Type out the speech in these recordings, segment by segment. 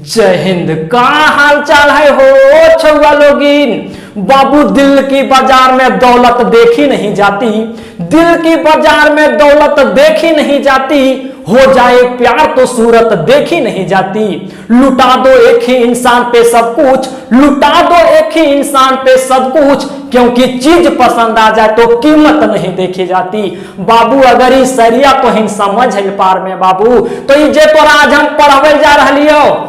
जय हिंद। का हाल चाल है हो छुआ लोगिन। बाबू दिल की बाजार में दौलत देखी नहीं जाती, दिल की बाजार में दौलत देखी नहीं जाती, हो जाए प्यार तो सूरत देखी नहीं जाती। लुटा दो एक ही इंसान पे सब कुछ, लुटा दो एक ही इंसान पे सब कुछ, क्योंकि चीज पसंद आ जाए तो कीमत नहीं देखी जाती। बाबू अगर इस सरिया तो हिन समझ है पार में बाबू, तो ये तो आज हम पढ़ावे जा रही हो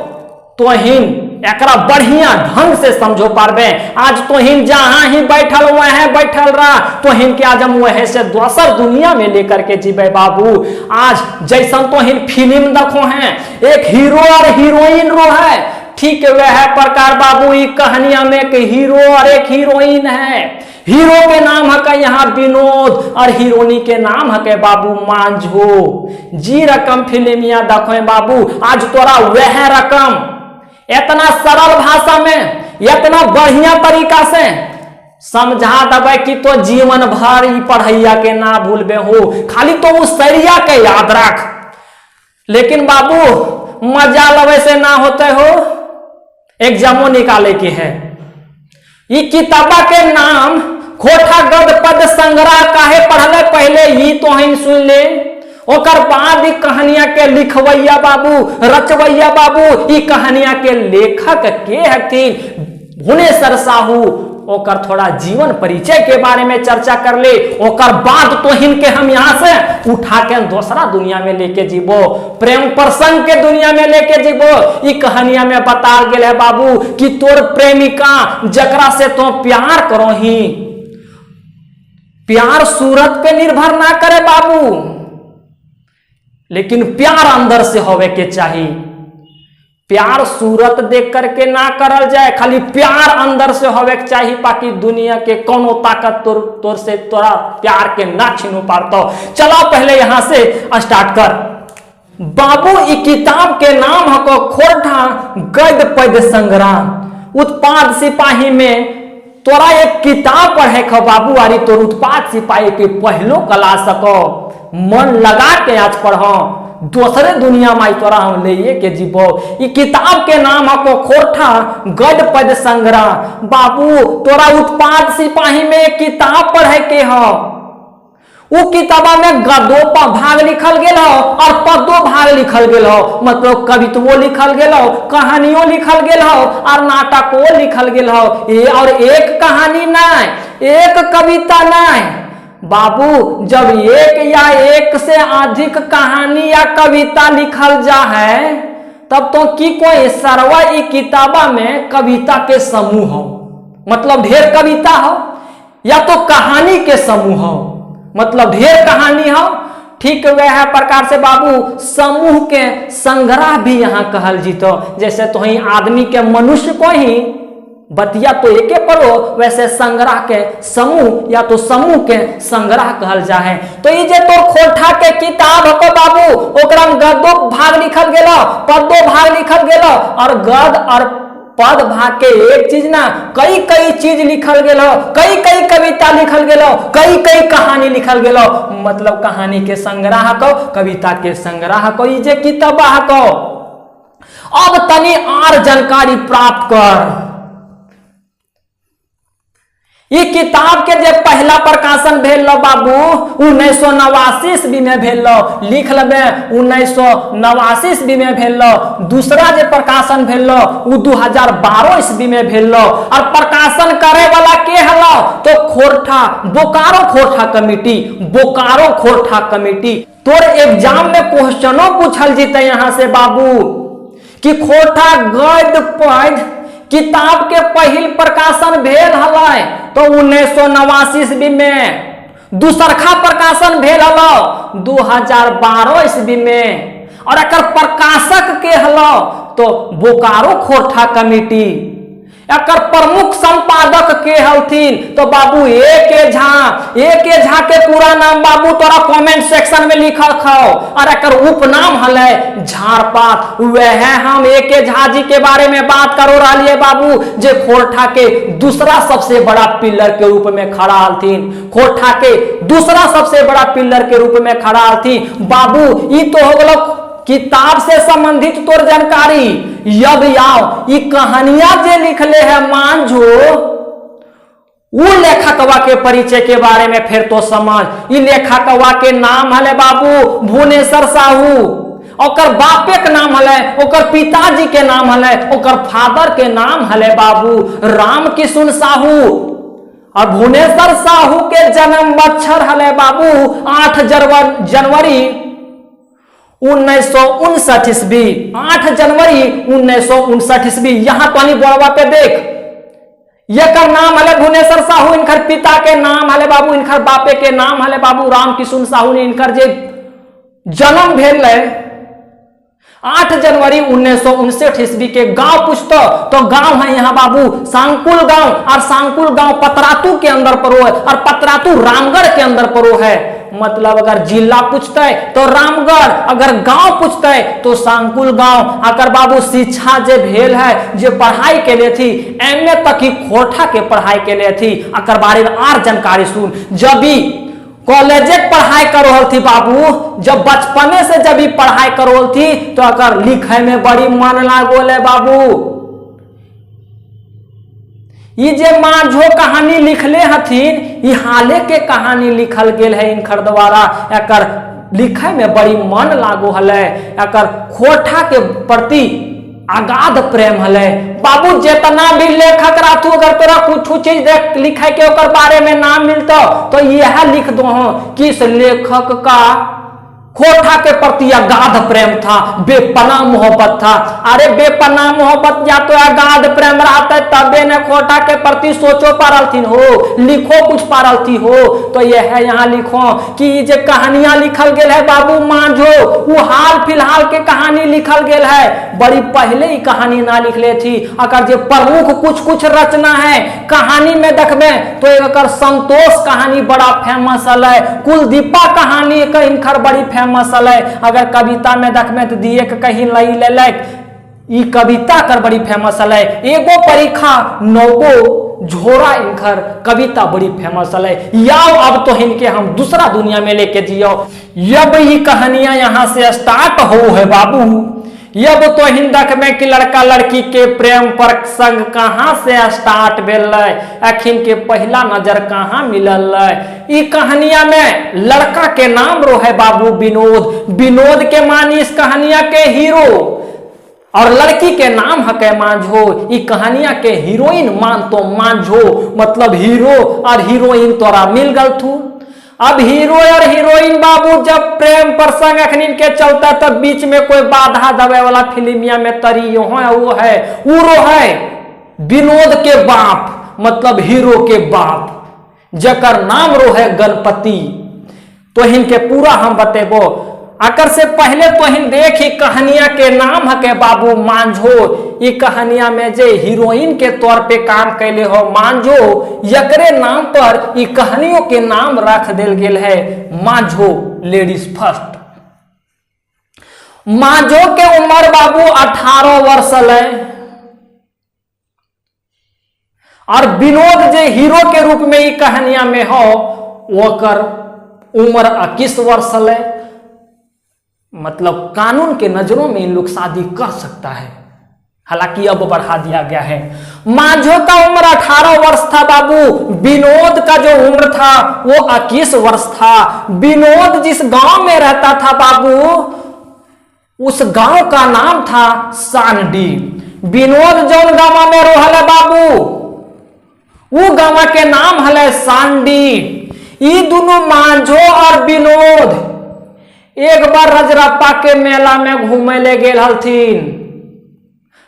तो हिन एकरा बढ़िया ढंग से समझो पारबे। आज तो हिन जहां ही बैठल हुए हैं बैठल रहा, तो हिन के आज हम वह से दूसर दुनिया में लेकर के जीवे बाबू। आज जैसन तो हिन फिल्म देखो हैं, एक हीरो और हीरोइन रो है, ठीक वह प्रकार बाबू ई कहानियां में एक हीरो और एक हीरोइन है। हीरो के नाम है का यहाँ विनोद और हीरोनी के नाम है के बाबू मांझो। जी रकम फिल्मिया देखो बाबू, आज तोरा वह रकम इतना सरल भाषा में इतना बढ़िया तरीका से समझा दबे कि तो जीवन भर ही पढ़ैया के ना भूलबे हो, खाली तो उस सरिया के याद रख। लेकिन बाबू मजा लवे से ना होते हो, एग्जामो निकाले की है। ये किताबा के नाम खोटा गद पद संग्रह काहे पढ़ले पहले ही तो हम सुन ले, ओकर बाद कहानियां के लिखवैया बाबू रचवैया बाबू, ई कहानियां के लेखक के हथिन भुवनेश्वर साहू। ओकर थोड़ा जीवन परिचय के बारे में चर्चा कर ले, ओकर बाद तो हिनके हम यहाँ से उठा के दूसरा दुनिया में लेके जीवो, प्रेम प्रसंग के दुनिया में लेके जीवो। ई कहानियां में बता गेल है बाबू कि तोर प्रेमिका जकरा से तो प्यार करो ही, प्यार सूरत पे निर्भर ना करे बाबू, लेकिन प्यार अंदर से होवे के चाहिए। प्यार सूरत देख करके ना करल जाए, खाली प्यार अंदर से होवे के चाहिए, बाकी दुनिया के कोनो ताकत तोर से तोरा प्यार के ना छीनू पारतो। चलो पहले यहां से स्टार्ट कर बाबू। ई किताब के नाम है खोटा गद पद संग्राम। उत्पाद सिपाही में तोरा एक किताब पढ़े खो बाबू, आरी तोर उत्पाद सिपाही के पहलो क्लास सको मन लगा के आज पढ़ो, दूसरे दुनिया में तोरा हम ले के जीवो। ये किताब के नाम है खोटा गद पद संग्रह। बाबू तोरा उत्पाद सिपाही में एक किताब पढ़े के हो, वो किताबा में गदो पर भाग लिखल गेल हो और पदो भाग लिखल गेल हो, मतलब कवित्वो लिखल गेल हो, कहानियों लिखल गेल हो और नाटको लिखल गेल हो। और एक कहानी नहीं, एक कविता नहीं बाबू। जब एक या एक से अधिक कहानी या कविता लिखल जा है, तब तो की कोई सरवा ई किताबा में कविता के समूह हो, मतलब ढेर कविता हो, या तो कहानी के समूह हो, मतलब ढेर कहानी हो। ठीक वह प्रकार से बाबू समूह के संग्रह भी यहाँ कहल जीतो। जैसे तो ही आदमी के मनुष्य को ही बतिया तो एके पढ़ो, वैसे संग्रह के समूह या तो समूह के संग्रह कहल जाए। तो ये जे तो खोटा के किताब हो बाबू, ओकरा में गदो भाग लिखल गेलो, पदो भाग लिखल गेलो, और गद और पद भाग के एक चीज ना कई कई चीज लिखल गेलो, कई कई कविता लिखल गेलो, कई कई कहानी लिखल गेलो, मतलब कहानी के संग्रह को, कविता के संग्रह को ये जे किताब को। अब तनी और जानकारी प्राप्त कर। ये किताब के जे पहला प्रकाशन भेल लो बाबू 1989 ईस्वी में भेल लो, लिख लेबे 1989 ईस्वी में भेल लो। दूसरा जे प्रकाशन भेल लो वो 2012 ईस्वी में भेल लो। और प्रकाशन करे वाला के हलो तो खोरठा बोकारो खोरठा कमेटी, बोकारो खोरठा कमेटी। तोर एग्जाम में क्वेश्चनों पूछल जीते यहाँ से बाबू कि खोरठा गद पद किताब के पहिल प्रकाशन भेल हलै तो 1989 ईस्वी में, दूसरखा प्रकाशन भेल हलो 2012 ईस्वी में, और एकर प्रकाशक के हलो तो बोकारो खोरठा कमेटी। एकर प्रमुख संपादक के हलथिन तो बाबू ए के झा के पूरा नाम बाबू तोरा कमेंट सेक्शन में लिखल खाओ, और एकर उपनाम हले झारपात। वह हम ए के झा जी के बारे में बात करो रहिए बाबू, जे खोरठा के दूसरा सबसे बड़ा पिलर के रूप में खड़ा हलथिन, खोरठा के दूसरा सबसे बड़ा पिलर के रूप में खड़ा हलथिन बाबू। ई तो हो गलो किताब से संबंधित तोर जानकारी यब आओ ये कहानियां जे लिखले है मांझो वो लेखकवा के परिचय के बारे में फिर तो समझ। ये लेखकवा के नाम हले बाबू भुवनेश्वर साहू, ओकर बापे के नाम हले, ओकर पिताजी के नाम हले, ओकर फादर के नाम हले बाबू राम किशुन साहू। और भुवनेश्वर साहू के जन्म बच्छर हले बाबू 8 जनवरी 1959 ईस्वी, 8 जनवरी 1959 ईस्वी। यहां पानी बोड़वा पे देख यकर नाम हले भुवनेश्वर साहू, इनकर पिता के नाम हले बाबू, इनकर बापे के नाम हले बाबू राम किशुन साहू ने इनकर जे जन्म भेल है 8 जनवरी 1959 ईस्वी के। गांव पूछतो तो गांव है यहाँ बाबू सांकुल गांव, और सांकुल गांव पतरातू के अंदर पड़ो है, और पतरातू रामगढ़ के अंदर पड़ो है। मतलब अगर जिला पूछता है तो रामगढ़, अगर गांव पूछता है तो सांकुल गांव। अगर बाबू शिक्षा जे भेल है जे पढ़ाई के लिए थी एमए तक ही खोरठा के पढ़ाई के लिए थी। अकर बारे में आर जानकारी सुन, जब भी कॉलेजे पढ़ाई करोल थी बाबू, जब बचपने से जब भी पढ़ाई करोल थी तो अगर लिखे में बड़ी मन लागोल है बाबू। ये जे मांझो कहानी लिखले हथिन ये हाले के कहानी लिखल गेल है इनकर द्वारा। एकर लिखे में बड़ी मन लागो हले, एकर खोरठा के प्रति अगाध प्रेम हले बाबू। जितना भी लेखक रातू अगर तोरा कुछ चीज देख लिखे के ओकर बारे में नाम मिलता तो यह लिख दो किस लेखक का खोरठा के प्रति अगाध प्रेम था, बेपनाह मोहब्बत था। अरे बेपनाह मोहब्बत या तो अगाध प्रेम रहता तबे ने खोरठा के प्रति सोचो पारलथिन हो, लिखो कुछ पारलथी हो। तो यह है यहाँ लिखो कि जे कहानियां लिखल गेल है बाबू मांझो वो हाल फिलहाल के कहानी लिखल गेल है, बड़ी पहले ही कहानी ना लिखले थी। अगर जे प्रमुख कुछ रचना है कहानी में देखबे तो एक संतोष कहानी बड़ा फेमस है, कुलदीपा कहानी इनकर बड़ी फेमस है। अगर कविता में देखबे तो दिए के कहीं लई ले ई कविता कर बड़ी फेमस है। एगो परीक्षा 9 गो झोरा इनकर कविता बड़ी फेमस है। याओ अब तो इनके हम दूसरा दुनिया में लेके जियो। अब ये कहानियां यहाँ से स्टार्ट हो है बाबू। अब तो हिंदक में कि लड़का लड़की के प्रेम प्रसंग कहाँ से स्टार्ट भेल, अखिन के पहला नजर कहाँ मिलल। ई कहानिया में लड़का के नाम रो है बाबू विनोद, विनोद के मानी इस कहानिया के हीरो, और लड़की के हम हके मांझो। ई कहानिया के हीरोइन मान तो मांझो, मतलब हीरो और हीरोइन तोरा मिल गल थू। अब हीरो और हीरोइन बाबू जब प्रेम प्रसंग अखनिन के चलता तब बीच में कोई बाधा दबे वाला फिल्मिया में तरी वो है उरो है विनोद के बाप, मतलब हीरो के बाप, जकर नाम रो है गणपति। तो इनके पूरा हम बतेबो। आकर से पहले तो हिन देखी कहानिया के नाम हके बाबू मांझो। ये कहानिया में जे हीरोइन के तौर पे काम कैले हो मांझो, यकरे नाम पर ये कहानियों के नाम रख दिल गेल है मांझो लेडीज फर्स्ट। मांझो के उम्र बाबू 18 वर्ष है, और विनोद जे हीरो के रूप में ये कहानिया में हो वकर उम्र 21 वर्ष है। मतलब कानून के नजरों में इन लोग शादी कर सकता है, हालांकि अब बढ़ा दिया गया है। मांझो का उम्र 18 वर्ष था बाबू, विनोद का जो उम्र था वो 21 वर्ष था। विनोद जिस गांव में रहता था बाबू उस गांव का नाम था सांडी। विनोद जौन गांव में रोहल है बाबू वो गांव के नाम हले सांडी। ये दोनों मांझो और विनोद एक बार रजरप्पा के मेला में घूमे ले गेल हलथिन।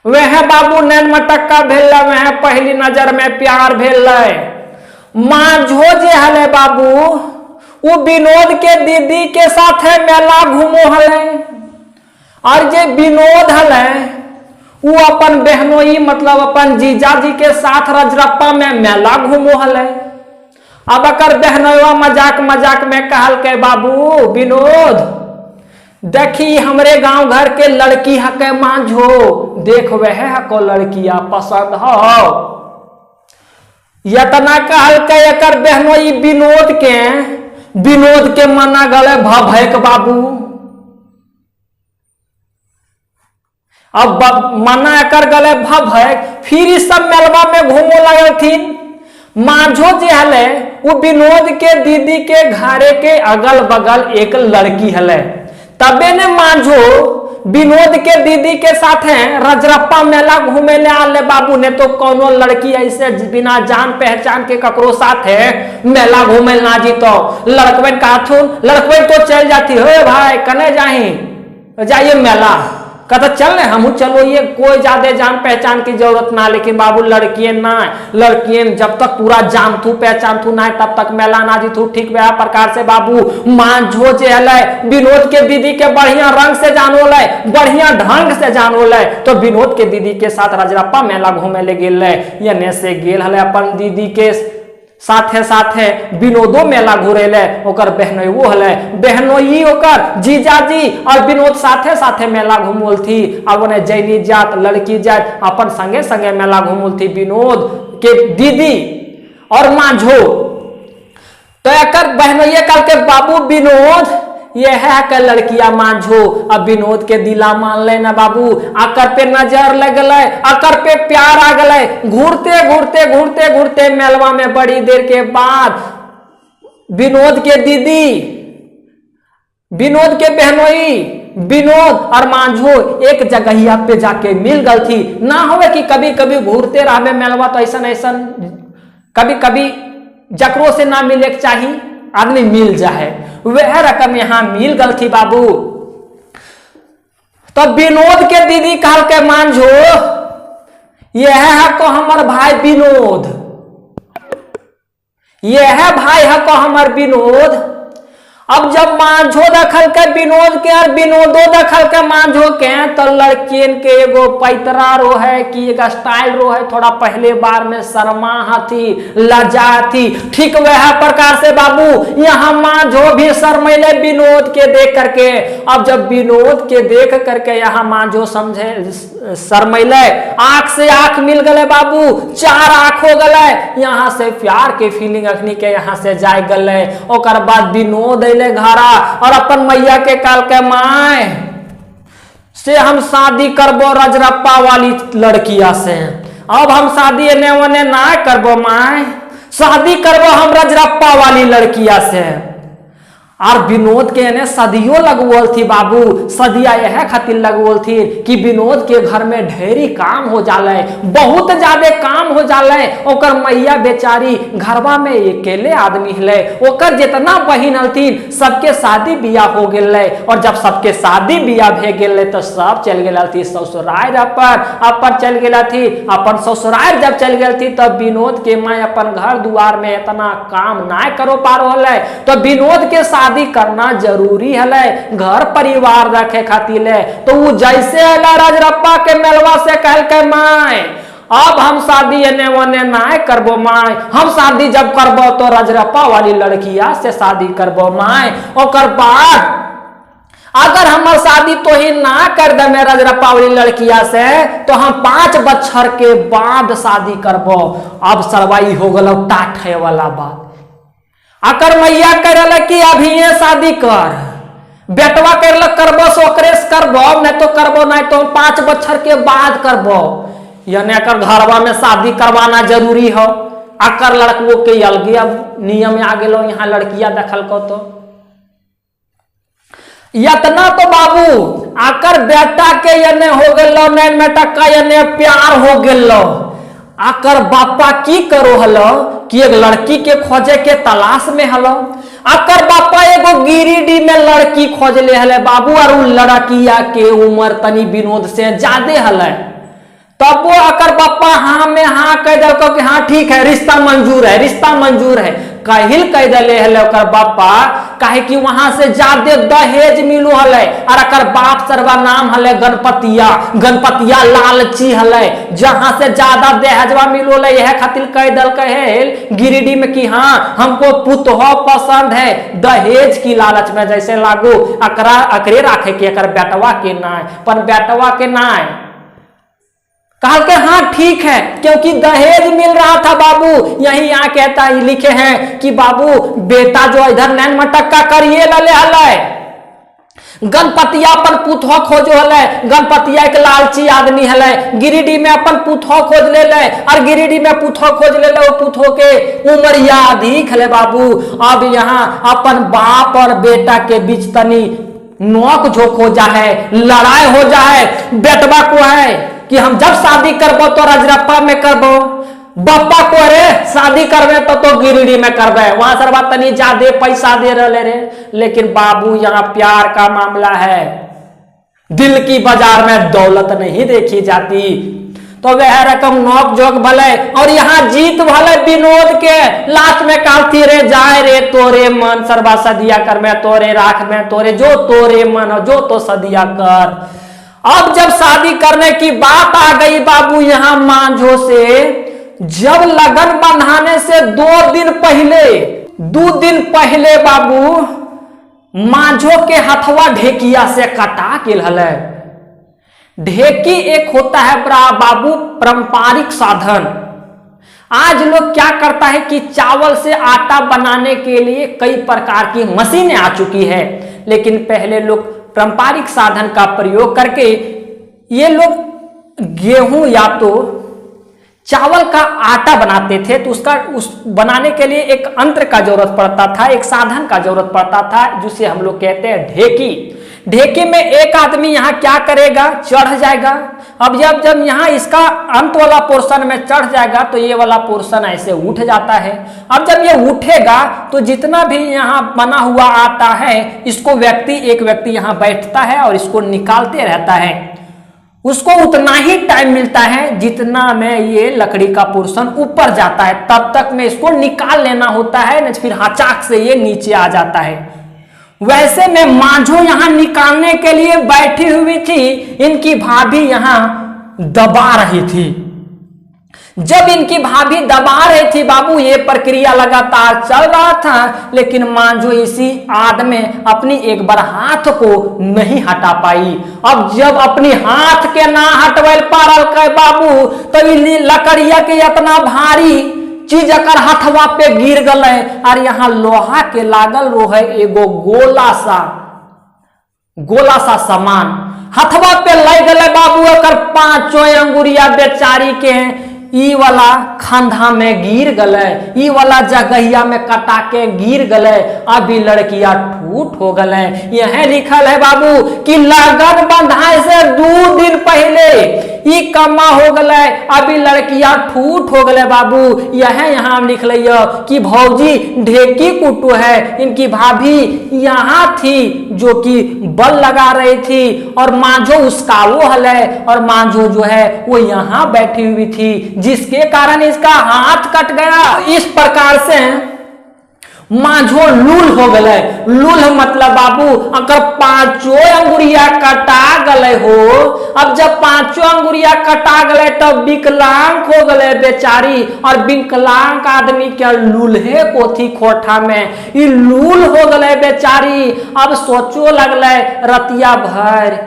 वह बाबू नैन मटक्का भेल, वह पहली नजर में प्यार भेल। मांझो जे हले बाबू वो विनोद के दीदी के साथ मेला घूमो हले, और जे विनोद हले वो अपन बहनोई मतलब अपन जीजाजी के साथ रजरप्पा में मेला घूमो हले। अब अकर बहनोवा मजाक में कहल के बाबू विनोद देखी हमरे गांव घर के लड़की हके मांझो, देख वह हको लड़किया पसंद हो। यतना कहल के एकर बहनोई विनोद के मना गले भभैक बाबू। अब मना कर गले भव है, फिर इस सब मेलवा में घूमो लगे थी। माझो जे हले वो विनोद के दीदी के घरे के अगल बगल एक लड़की हले, तबे ने माझो विनोद के दीदी के साथ रजरप्पा मेला घूमे ले आले बाबू ने। तो कोनो लड़की ऐसे बिना जान पहचान के ककरो साथ मेला घूमे ना जी, तो लड़कबन कहथुन, लड़कबन तो चल जाती हो भाई कने जाही जाइए मेला, कहता चल हम चलो, ये कोई ज्यादा जान पहचान की जरूरत ना। लेकिन बाबू लड़कियां ना, लड़कियां जब तक पूरा जान थू पहचान थू ना तब तक मेला ना जी थू। ठीक वह प्रकार से बाबू माझो जे हले विनोद के दीदी के बढ़िया रंग से जानो ले, बढ़िया ढंग से जानो ले। तो विनोद के दीदी के साथ रजरप्पा मेला घूमे ले गेल, ये से गेल हले अपन दीदी के साथे साथे विनोदो मेला घूरे ले। ओकर बहनोई वो हले, बहनोई ओकर जीजाजी और विनोद साथे साथे मेला घूमल थी। अब उन्हें जैनी जात लड़की जात अपन संगे संगे मेला घूमल थी विनोद के दीदी और माझो। तो एकर बहनोई कल के बाबू विनोद ये है के लड़किया माझो अब विनोद के दिला मान ले ना बाबू, आकर पे नजर लग गए, आकर पे प्यार आ गए। घूरते घूरते घूरते घूरते मेलवा में बड़ी देर के बाद विनोद के दीदी, विनोद के बहनोई, विनोद और माझो एक जगहिया पे जाके मिल गई थी। ना होवे कि कभी कभी घूरते रहे मेलवा तो ऐसा ऐसा कभी कभी जकरो से ना मिले चाहिए आदमी मिल जाए, वह रकम यहां मिल गई थी बाबू। तो विनोद के दीदी कहल के माझो यह है को हमार भाई विनोद, यह है भाई है को हमार विनोद। अब जब माझो दखल के विनोद के और विनोदो दखल के माझो के, तो लड़कियन के एगो पैतरा रो है कि एक स्टाइल रो है, थोड़ा पहले बार में शर्मा थी, लजा थी। ठीक वह प्रकार से बाबू यहाँ माझो भी शर्मैले विनोद के देख करके। अब जब विनोद के देख करके यहाँ माझो समझे शर्मैले, आंख से आंख मिल गए बाबू, चार आंख हो गए। यहाँ से प्यार के फीलिंग अखनी के यहाँ से जाए गए। ओकर बाद विनोद घरा और अपन मैया के काल के माए से हम शादी करबो रजरप्पा वाली लड़किया से। अब हम शादी एने ओने ना करबो माए, शादी करबो हम रजरप्पा वाली लड़किया से। और विनोद के ने सदियों लगवल थी बाबू, सदिया यह खातिर लगवल थी कि विनोद के घर में ढेरी काम हो जाले, बहुत ज्यादा काम हो जाले। ओकर मैया बेचारी घरवा में अकेले आदमी हले, ओकर जितना बहिन हलथिन सबके शादी बियाह हो गेले। और जब सबके शादी बियाह भे गेले तो सब चल गेल थी ससुराल, अपन चल गेल थी अपन ससुराल। जब चल गेल थी तब विनोद के माँ अपन घर दुआर में इतना काम ना करो पारो हले। तो विनोद के शादी करना जरूरी है घर परिवार रखे खातिर। तो वो जैसे रजरप्पा के मेलवा से कहल के माए अब हम शादी एने ओने ना करबो माए, हम शादी जब करबो तो रजरप्पा वाली लड़किया से शादी करबो माए। ओकर बाद अगर हमार शादी तो ही ना कर दे में रजरप्पा वाली लड़किया से तो हम 5 बच्चर के बाद शादी करबो। अब सरवाई हो गलो टाठे वाला बात। अकर मैया करल कि अभी ये शादी कर, बेटवा करल करबो सोकरेस करबो, नहीं तो करबो नहीं तो 5 बच्चर के बाद करबो। यानी अकर घरवा में शादी करवाना जरूरी हो। अकर लड़कों के अलगे अब नियम आ गेलो, यहाँ लड़किया दखल को तो इतना तो बाबू आकर बेटा के यने हो गेलो नैन में टक्का यने प्यार हो गेलो। आकर बापा की करो हलो कि एक लड़की के खोजे के तलाश में हलो। आकर बापा एगो गिरिडीह में लड़की खोज ले हले बाबू, और उ लड़किया के उम्र तनी विनोद से ज्यादा हले। तब वो आकर बापा हाँ में हाँ कह दल कि हाँ ठीक है रिश्ता मंजूर है, रिश्ता मंजूर है कहिल कह दले हले ओकर बापा। काहे कि वहां से ज्यादा दहेज मिलो हले। और अकर बाप सरवा नाम हले गणपतिया, गणपतिया लालची हले, जहां से ज्यादा दहेजवा मिलो ले यह खातिर कह दल कहेल गिरिडीह में कि हाँ हमको पुतहो पसंद है, दहेज की लालच में जैसे लागू अकरा अकरे राखे के अकर बेटवा के नाय पर बेटवा के नाय कहा के हाँ ठीक है, क्योंकि दहेज मिल रहा था बाबू। यही यहाँ कहता लिखे हैं कि बाबू बेटा जो इधर नैन मटक्का करिए लले हले, गणपतिया अपन पुतहो खोजो हले, गणपतिया एक लालची आदमी हले, गिरिडीह में अपन पुतहो खोज ले ले, और गिरिडीह में पुतहो खोज ले ले, वो पुतहो के उमरिया अधिक हले बाबू। अब यहाँ अपन बाप और बेटा के बीच तनी नोक झोंक हो जाए, लड़ाई हो जाए। बेटवा को है कि हम जब शादी करबो तो रजरप्पा में करबो, बप्पा को रे शादी करबे तो गिरिडीह में करबे, वहां सरवा तनी ज्यादा पैसा दे रहे रे। लेकिन बाबू यहाँ प्यार का मामला है, दिल की बाजार में दौलत नहीं देखी जाती। तो वह रकम नोक जोक भले, और यहाँ जीत भले विनोद के लास्ट में कहती रे जाए रे तोरे मन, सरवा सदिया कर में तोरे राख में तोरे, जो तोरे मन हो जो तो सदिया कर। अब जब शादी करने की बात आ गई बाबू यहाँ मांझो से, जब लगन बंधाने से 2 दिन पहले बाबू मांझो के हथवा ढेकिया से कटा के हले। ढेकी एक होता है बाबू पारंपरिक साधन। आज लोग क्या करता है कि चावल से आटा बनाने के लिए कई प्रकार की मशीनें आ चुकी है, लेकिन पहले लोग पारंपरिक साधन का प्रयोग करके ये लोग गेहूं या तो चावल का आटा बनाते थे। तो उस बनाने के लिए एक यंत्र का जरूरत पड़ता था, एक साधन का जरूरत पड़ता था, जिसे हम लोग कहते हैं ढेकी। ढेकी में एक आदमी यहाँ क्या करेगा, चढ़ जाएगा। अब जब यहाँ इसका अंत वाला पोर्शन में चढ़ जाएगा तो ये वाला पोर्शन ऐसे उठ जाता है। अब जब ये उठेगा तो जितना भी यहाँ बना हुआ आटा है, इसको एक व्यक्ति यहाँ बैठता है और इसको निकालते रहता है। उसको उतना ही टाइम मिलता है जितना में ये लकड़ी का पोर्शन ऊपर जाता है, तब तक में इसको निकाल लेना होता है, नहीं फिर हचाक से ये नीचे आ जाता है। वैसे में मांझो यहाँ निकालने के लिए बैठी हुई थी, इनकी भाभी यहाँ दबा रही थी। जब इनकी भाभी दबा रही थी बाबू, ये प्रक्रिया लगातार चल रहा था, लेकिन मांझो इसी आद में अपनी एक बार हाथ को नहीं हटा पाई। अब जब अपनी हाथ के ना हटवल पारल के बाबू, तो लकड़िया के इतना भारी चीज अकर हथवा पे गिर गए, और यहाँ लोहा के लागल रहे एगो गोला सा सामान हथवा पे लग गए बाबू। अकर 5 अंगुरिया बेचारी के ई वाला खंधा में गिर गले, ई वाला जगहिया में कटा के गिर गले। अभी लड़कियां ठूठ हो गले। यह लिखल है बाबू कि लगन बंधाए से 2 दिन पहले ई कमा हो गले, अभी लड़कियां ठूठ हो गले बाबू। यह यहाँ लिख लियो कि भौजी ढेकी कुटू है। इनकी भाभी यहाँ थी जो कि बल लगा रही थी, और मांझो उसका वो हले, और मांझो जो है वो यहाँ बैठी हुई थी, जिसके कारण इसका हाथ कट गया। इस प्रकार से मांझो लूल हो गए। लूल मतलब बाबू अगर 5 अंगुरिया कटा गले हो, अब जब 5 अंगुरिया कटा गले तब विकलांग हो गले बेचारी। और विकलांग आदमी क्या लूल्हे को थी खोठा में, ये लूल हो गले बेचारी। अब सोचो लगले रतिया भर,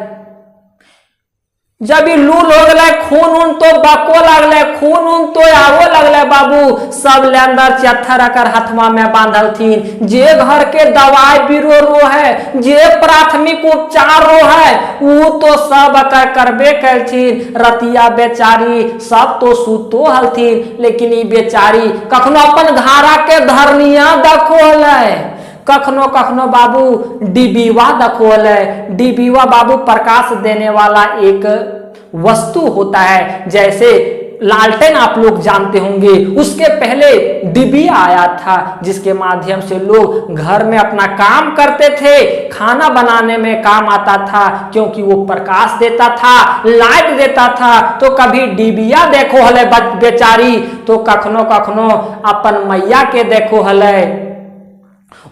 जब लूल हो गए खून उन तो बको लगले, खून उन तो आवो लगले बाबू। सब ले अंदर चत्थर अकर हथवा में बांधल थी। जे घर के दवाई बीरो रो है, जे प्राथमिक उपचार रो है, वो तो सब अकर करबे करथिन। रतिया बेचारी सब तो सुतो हलथिन, लेकिन ये बेचारी कखनो अपन धारा के धरनिया दखोले, कखनो कखनो बाबू डिबीवा दखोले। डिबीवा बाबू प्रकाश देने वाला एक वस्तु होता है, जैसे लालटेन आप लोग जानते होंगे। उसके पहले डिबिया आया था, जिसके माध्यम से लोग घर में अपना काम करते थे, खाना बनाने में काम आता था, क्योंकि वो प्रकाश देता था, लाइट देता था। तो कभी डिबिया देखो हले बेचारी, तो कखनो कखनो अपन मैया के देखो हले।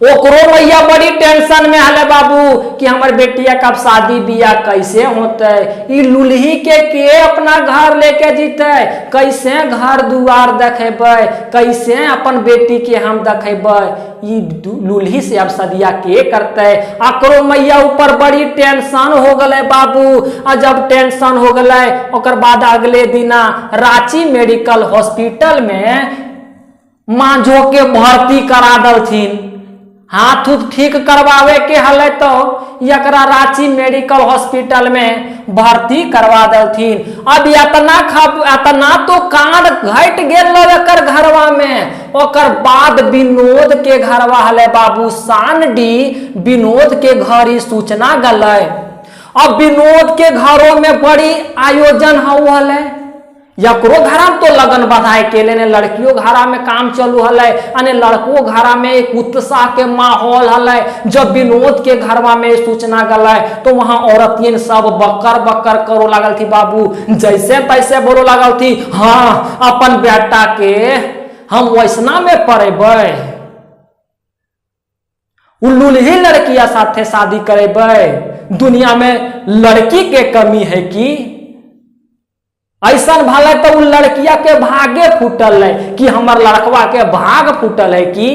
ओकरो मैया बड़ी टेंशन में हले बाबू कि हमारे बेटिया कब शादी बिया कैसे होते, ई लुलही के अपना घर लेके जीते, कैसे घर दुआर देखेबे, कैसे अपन बेटी के हम देखेबे। ई लुलही से अब सदिया के करते। अकरो मैया ऊपर बड़ी टेंशन हो गले बाबू। और जब टेंशन हो गले ओकर बाद अगले दिना रांची मेडिकल हॉस्पिटल में मांझो के भर्ती करा दलथिन। हाथ उथ ठीक करवावे के हले तो एकरा रांची मेडिकल हॉस्पिटल में भर्ती करवा दलथिन। अब इतना तो कांड घट गेल एकर घरवा में। ओकर बाद विनोद के घरवा हले बाबू सानडी, विनोद के घर ही सूचना गले। अब विनोद के घरों में बड़ी आयोजन हले, यकरो घरा तो लगन बधाई के लेने, लड़कियों घरा में काम चलू हले, अने लड़कों घरा में एक उत्साह के माहौल हले। जब विनोद के घरवा में सूचना गले तो वहां औरतियन सब बकर बकर करो लागल थी बाबू, जैसे तैसे बोलो लागल थी, हाँ अपन बेटा के हम वैसना में पड़ेबै, उल्लूल ही लड़किया साथे शादी करेबै। दुनिया में लड़की के कमी है कि ऐसा भले तो उ लड़किया के भागे फूटल है कि हमर लड़कवा के भाग फूटल है कि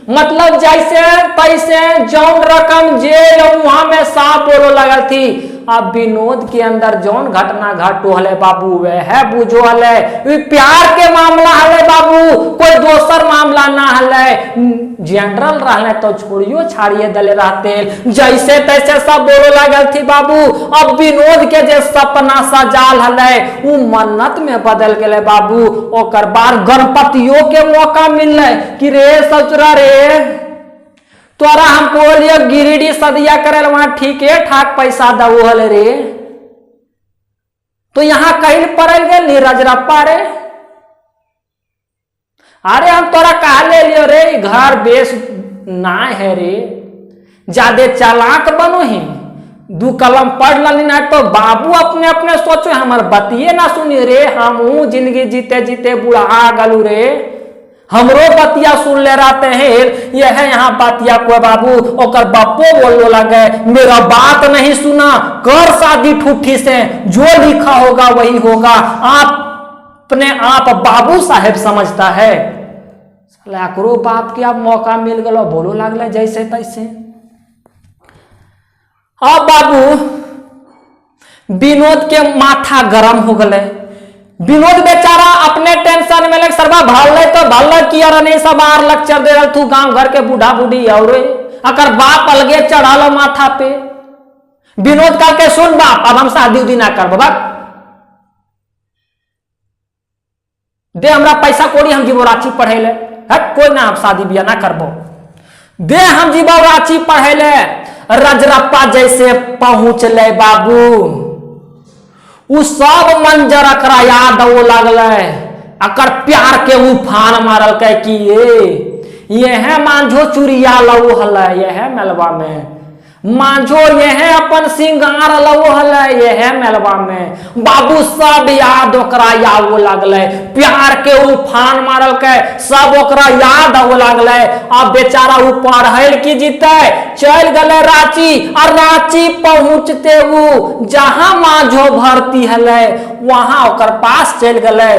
मतलब जैसे तैसे जौन रकम जेल वहां में साफ बोलो लगल थी। अब विनोद के अंदर जौन घटना घटो हले बाबू वह बुझो हले प्यार के मामला हले बाबू, कोई दोसर मामला ना हले। जनरल रहले तो छोड़ियो छाड़िए दले रहते, जैसे तैसे सब बोलो लागल थी बाबू। अब विनोद के जे सपना सजाल हले उ मन्नत में बदल गए बाबू। ओकर बाद गणपतियों के मौका मिलले कि रे ससुरा रे तोरा हमको लिए गिरिडीह सदिया करे वहां ठीके ठाक पैसा दऊ हल रे, तो यहां कहीं पड़ल गए नीरज रप्पा रे। अरे हम तोरा कहा ले लियो रे, घर बेस ना है रे, ज्यादा चालाक बनो ही, दू कलम पढ़ लनी ना तो बाबू अपने अपने सोचो हमार बतिये ना सुनी रे। हम जिंदगी जीते जीते बुढ़ा गलू रे, हमरो बतिया सुन ले रहते हैं। यह है यहाँ बतिया को बाबू ओकर बापो बोलो लगे मेरा बात नहीं सुना, कर शादी ठूठी से, जो लिखा होगा वही होगा। आप अपने आप बाबू साहेब समझता है, लाकरो बाप के अब मौका मिल गलो बोलो लगले जैसे तैसे। अब बाबू विनोद के माथा गरम हो गए। विनोद बेचारा अपने टेंशन में लग सरबा भल तो भल किया नहीं सब आर लेक्चर दे तू गांव घर के बूढ़ा बूढ़ी और अकर बाप अलगे चढ़ालो माथा पे। विनोद कह के सुन बाप अब हम शादी उदी ना करबो, बाप दे हमरा पैसा कोड़ी हम जीवो रांची पढ़े ले, हट कोई ना हम शादी बिया ना करबो, दे हम जीवो रांची पढ़े ले। रजरप्पा जैसे पहुंच ले बाबू उ सब मंजर अकरा याद वो लगल, अकर प्यार के उफान मारल के कि ये है मांझो चुरिया लऊ हल, ये है मेलवा में मांझो, ये है अपन सिंगार लऊ हल, ये है मेलवा में बाबू सब याद ओकरा या वो लगल, प्यार के उफान मारल के सब ओकरा याद वो लगल। अब बेचारा उ पढ़ल की जीते चल गए रांची, और रांची पहुंचते वो जहां मांझो भर्ती हले वहां ओकर पास चल गए,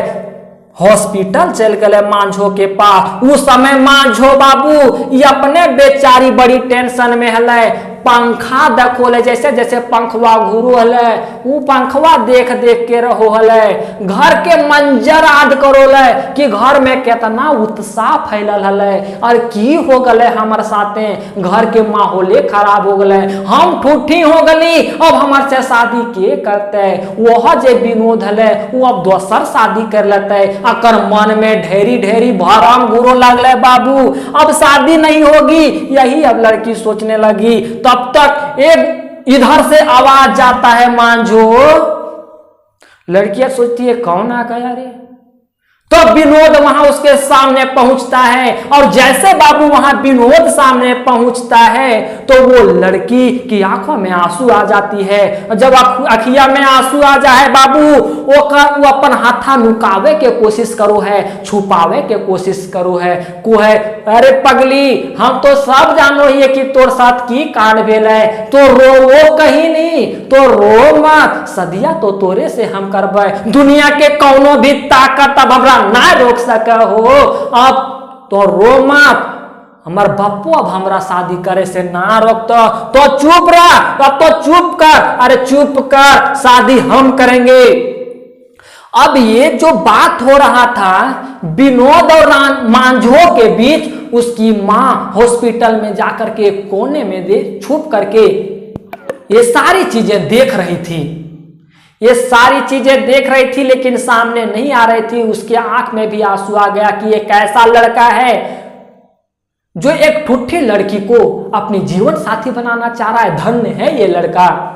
हॉस्पिटल चल गए मांझो के पास। उस समय मांझो बाबू ये अपने बेचारी बड़ी टेंशन में हले, पंखा देखो ले जैसे जैसे पंखवा घूरो हले वो पंखवा देख देख के रहो हले, घर के मंजर याद करो ले कि घर में कितना उत्साह फैलल हले और की हो गले हमारे साथे, घर के माहौले खराब हो गले, हम ठूठी हो गली, अब हमारे से शादी के करते। वह जे विनोद हले वो अब दोसर शादी कर लेते, अकर मन में ढेरी ढेरी भरम गुरो लगले बाबू, अब शादी नहीं होगी, यही अब लड़की सोचने लगी। तब तक एक इधर से आवाज जाता है मांझो, लड़कियां सोचती है कौन आ गया रे, तो विनोद वहां उसके सामने पहुंचता है, और जैसे बाबू वहां विनोद सामने पहुंचता है तो वो लड़की की आंखों में आंसू आ जाती है। जब अखिया में आंसू आ जाए बाबू वो अपन हाथा नुकावे के कोशिश करो है, छुपावे के कोशिश करो है, को है अरे पगली हम तो सब जानो ही कि तोर साथ की कांड भेल है, तो रो वो कहीं नहीं, तो रो मत, सदिया तो तोरे से हम करबे, दुनिया के कौनो भी ताकत अब हमरा ना रोक सके हो, अब तो रो मत, हमार बापू अब हमरा शादी करे से ना रोकता तो चुप रह, अब तो चुप कर, अरे चुप कर, शादी हम करेंगे। अब ये जो बात हो रहा था विनोद और मांझो के बीच, उसकी मां हॉस्पिटल में जाकर के कोने में छुप करके ये सारी चीजें देख रही थी। ये सारी चीजें देख रही थी लेकिन सामने नहीं आ रही थी। उसके आंख में भी आंसू आ गया कि एक ऐसा लड़का है जो एक ठुट्ठी लड़की को अपनी जीवन साथी बनाना चाह रहा है। धन्य है ये लड़का।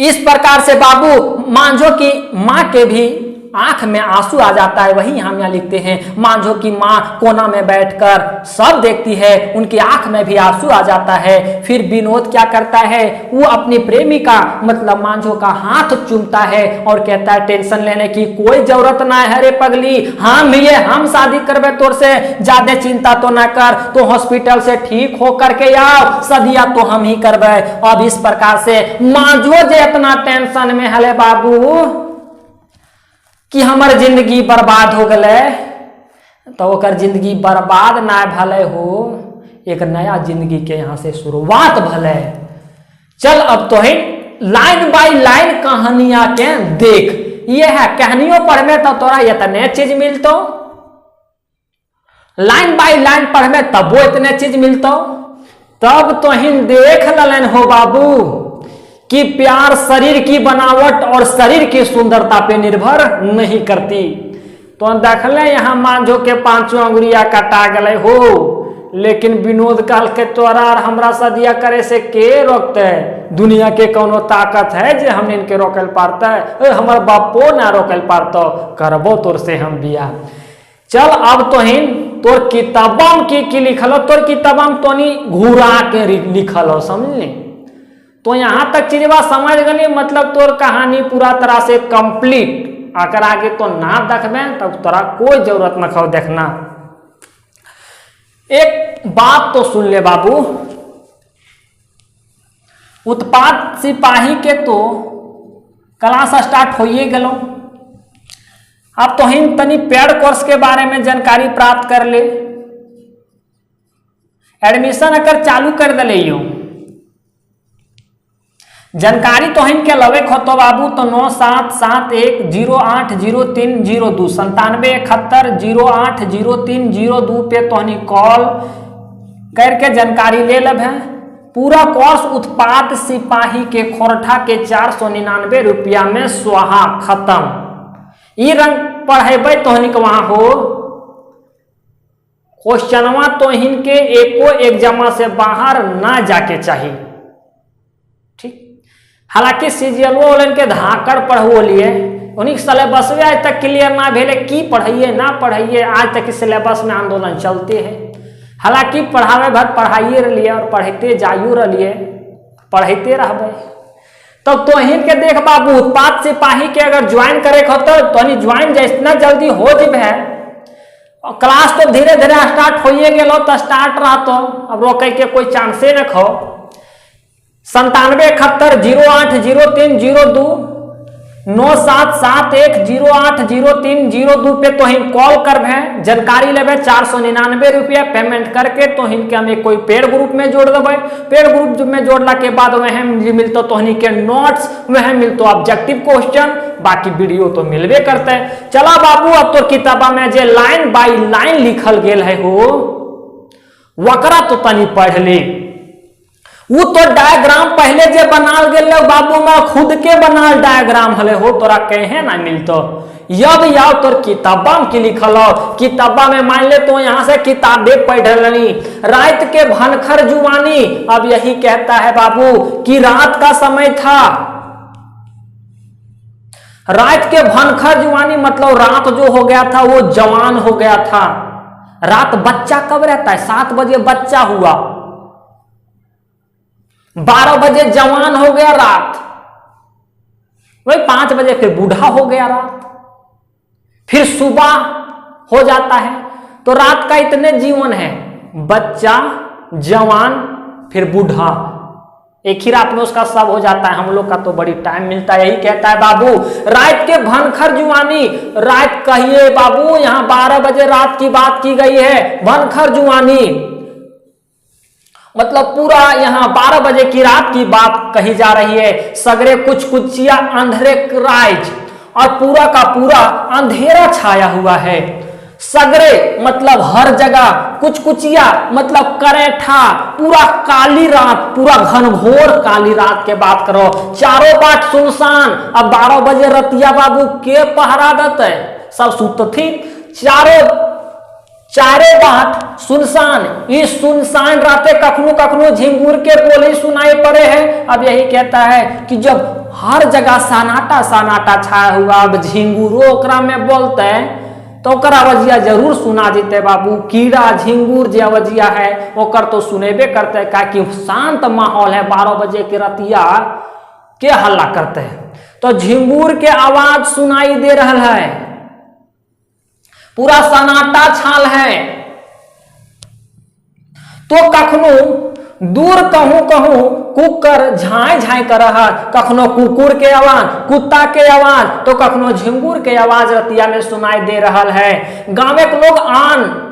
इस प्रकार से बाबू मांझो की मां के भी आंख में आंसू आ जाता है। वही हम यहाँ लिखते हैं, मांझो की मां कोना में बैठकर सब देखती है, उनकी आंख में भी आंसू आ जाता है। फिर विनोद क्या करता है, वो अपनी प्रेमिका मतलब मांझो का हाथ चूमता है और कहता है टेंशन लेने की कोई जरूरत ना है रे पगली, हम शादी करबे तोर से, ज्यादा चिंता तो ना कर, तो हॉस्पिटल से ठीक हो करके आओ, सदिया तो हम ही करबे। अब इस प्रकार से मांझो जे इतना टेंशन में हले बाबू कि हमर जिंदगी बर्बाद हो गए, तो ओकर जिंदगी बर्बाद ना भले हो, एक नया जिंदगी के यहां से शुरुआत भले। चल अब तो है लाइन बाय लाइन कहानियां के देख। ये है कहानियों पढ़ तो तोरा इतने चीज मिलतो, लाइन बाय लाइन पढ़ तब वो इतने चीज मिलतो। तब तो हिन देख ललन हो बाबू कि प्यार शरीर की बनावट और शरीर की सुंदरता पे निर्भर नहीं करती। तो देख ले यहाँ मांझो के पांचों अंगुरिया कटा गए हो, लेकिन विनोद काल के तोरा और हमरा सदिया करे से के रोकते? दुनिया के कोनो ताकत है जे हम इनके रोकल पारते? हमार बापो ना रोकल पारतो, करबो तोर से हम बिया। चल अब तो हिन तोर किताबम की लिखलो, तोर किताबम तोनी घुरा के लिखलो, समझली? तो यहां तक चीजवा समझ गली, मतलब तोर कहानी पूरा तरह से कंप्लीट। अगर आगे तो ना देखबे तब तोरा कोई जरूरत न हो देखना। एक बात तो सुन ले बाबू, उत्पाद सिपाही के तो क्लास स्टार्ट होइए गलो। अब तो हिन तनी पेड कोर्स के बारे में जानकारी प्राप्त कर ले। एडमिशन अगर चालू कर दले यो जानकारी तो हिन के लगे खतो बाबू, तो 9771080302 9771080302 पे तोहनी कॉल करके जानकारी ले लब है। पूरा कोर्स उत्पाद सिपाही के खोरठा के 499 रुपया में स्वाहा खत्म। ई रंग पढ़ेबे तोहनी के वहां हो। क्वेश्चनवा तोहिन के एको एग्जामा से बाहर ना जाके चाहिए, ठीक? हालांकि सीजीएलओ वाले के धाकड़ पढ़ो लिए, उन्हीं सिलेबस में आज तक क्लियर ना भेले, की पढ़ाइए ना पढ़ाइए, आज तक सिलेबस में आंदोलन चलते हैं। हालांकि पढ़ावे भर पढ़ाइए रहिए और पढ़ते जाइयो रहिए, पढ़ते रहबे। तब तो हिन के देख बाबू, उत्पाद सिपाही के अगर ज्वाइन करे हो तो ज्वाइन जितना जल्दी हो जाए। क्लास तो धीरे धीरे स्टार्ट होइए गेलो, तो स्टार्ट रहा तो अब रोके के कोई चांसे न खो। 9771080302 9771080302 पे तो हिन कॉल कर जानकारी लेबे। 499 रुपया पेमेंट करके तो हिन के हमें कोई पेड ग्रुप में जोड़ देवे। पेड ग्रुप में जोड़ला के बाद वह मिलते तोहनी के नोट्स, वह मिलते ऑब्जेक्टिव क्वेश्चन, बाकी वीडियो तो मिलबे करते। चला बाबू अब तो किताबा में जे लाइन बाय लाइन लिखल गेल है हो वकरा तो तनी पढ़ ले। वो तो डायग्राम पहले जे बनाल गेल बाबू में खुद के बनाल डायग्राम हले हो, तोरा कहे ना मिलतो। यब याव तोर किताबा की लिखल हो, किताबा में मान ले तो यहाँ से किताबें पढ़ रही। रात के भनखर जुवानी, अब यही कहता है बाबू कि रात का समय था। रात के भनखर जुवानी मतलब रात जो हो गया था वो जवान हो गया था। रात बच्चा कब रहता है? 7 बजे बच्चा हुआ, 12 बजे जवान हो गया रात, वही 5 बजे फिर बूढ़ा हो गया रात, फिर सुबह हो जाता है। तो रात का इतने जीवन है, बच्चा, जवान, फिर बूढ़ा, एक ही रात में उसका सब हो जाता है। हम लोग का तो बड़ी टाइम मिलता है। यही कहता है बाबू रात के भनखर जुवानी। रात कहिए बाबू, यहाँ 12 बजे रात की बात की गई है। भनखर जुवानी मतलब पूरा यहाँ 12 बजे की रात की बात कही जा रही है। सगरे कुछ कुचिया अंधेरे राइज, और पूरा का पूरा अंधेरा छाया हुआ है। सगरे मतलब हर जगह, कुछ कुचिया मतलब करेठा, पूरा काली रात, पूरा घनघोर काली रात के बात करो। चारों बाट सुनसान। अब 12 बजे रतिया बाबू के पहरा देते, सब सुत थी। चारों बाट सुनसान। इस सुनसान राते कखनो कखनो झिंगुर के बोले सुनाई पड़े हैं। अब यही कहता है कि जब हर जगह सन्नाटा सन्नाटा छाया हुआ, अब झिंगुरो ओकरा में बोलते हैं तो ओकर आवाजिया जरूर सुना देते बाबू। कीड़ा झिंगुर जो आवाजिया है ओकर तो सुनेबे करते हैं, कि शांत माहौल है, 12 बजे के रतिया के हल्ला करते हैं तो झिंगुर के आवाज सुनाई दे रहा है। पूरा सन्नाटा छाल है। तो कखनो दूर कहूं कहूं कुकर झाई झाई कर रहा, कखनो कुकुर के आवाज, कुत्ता के आवाज, तो कखनो झिंगुर के आवाज रतिया में सुनाई दे रहा है। गांव के लोग आन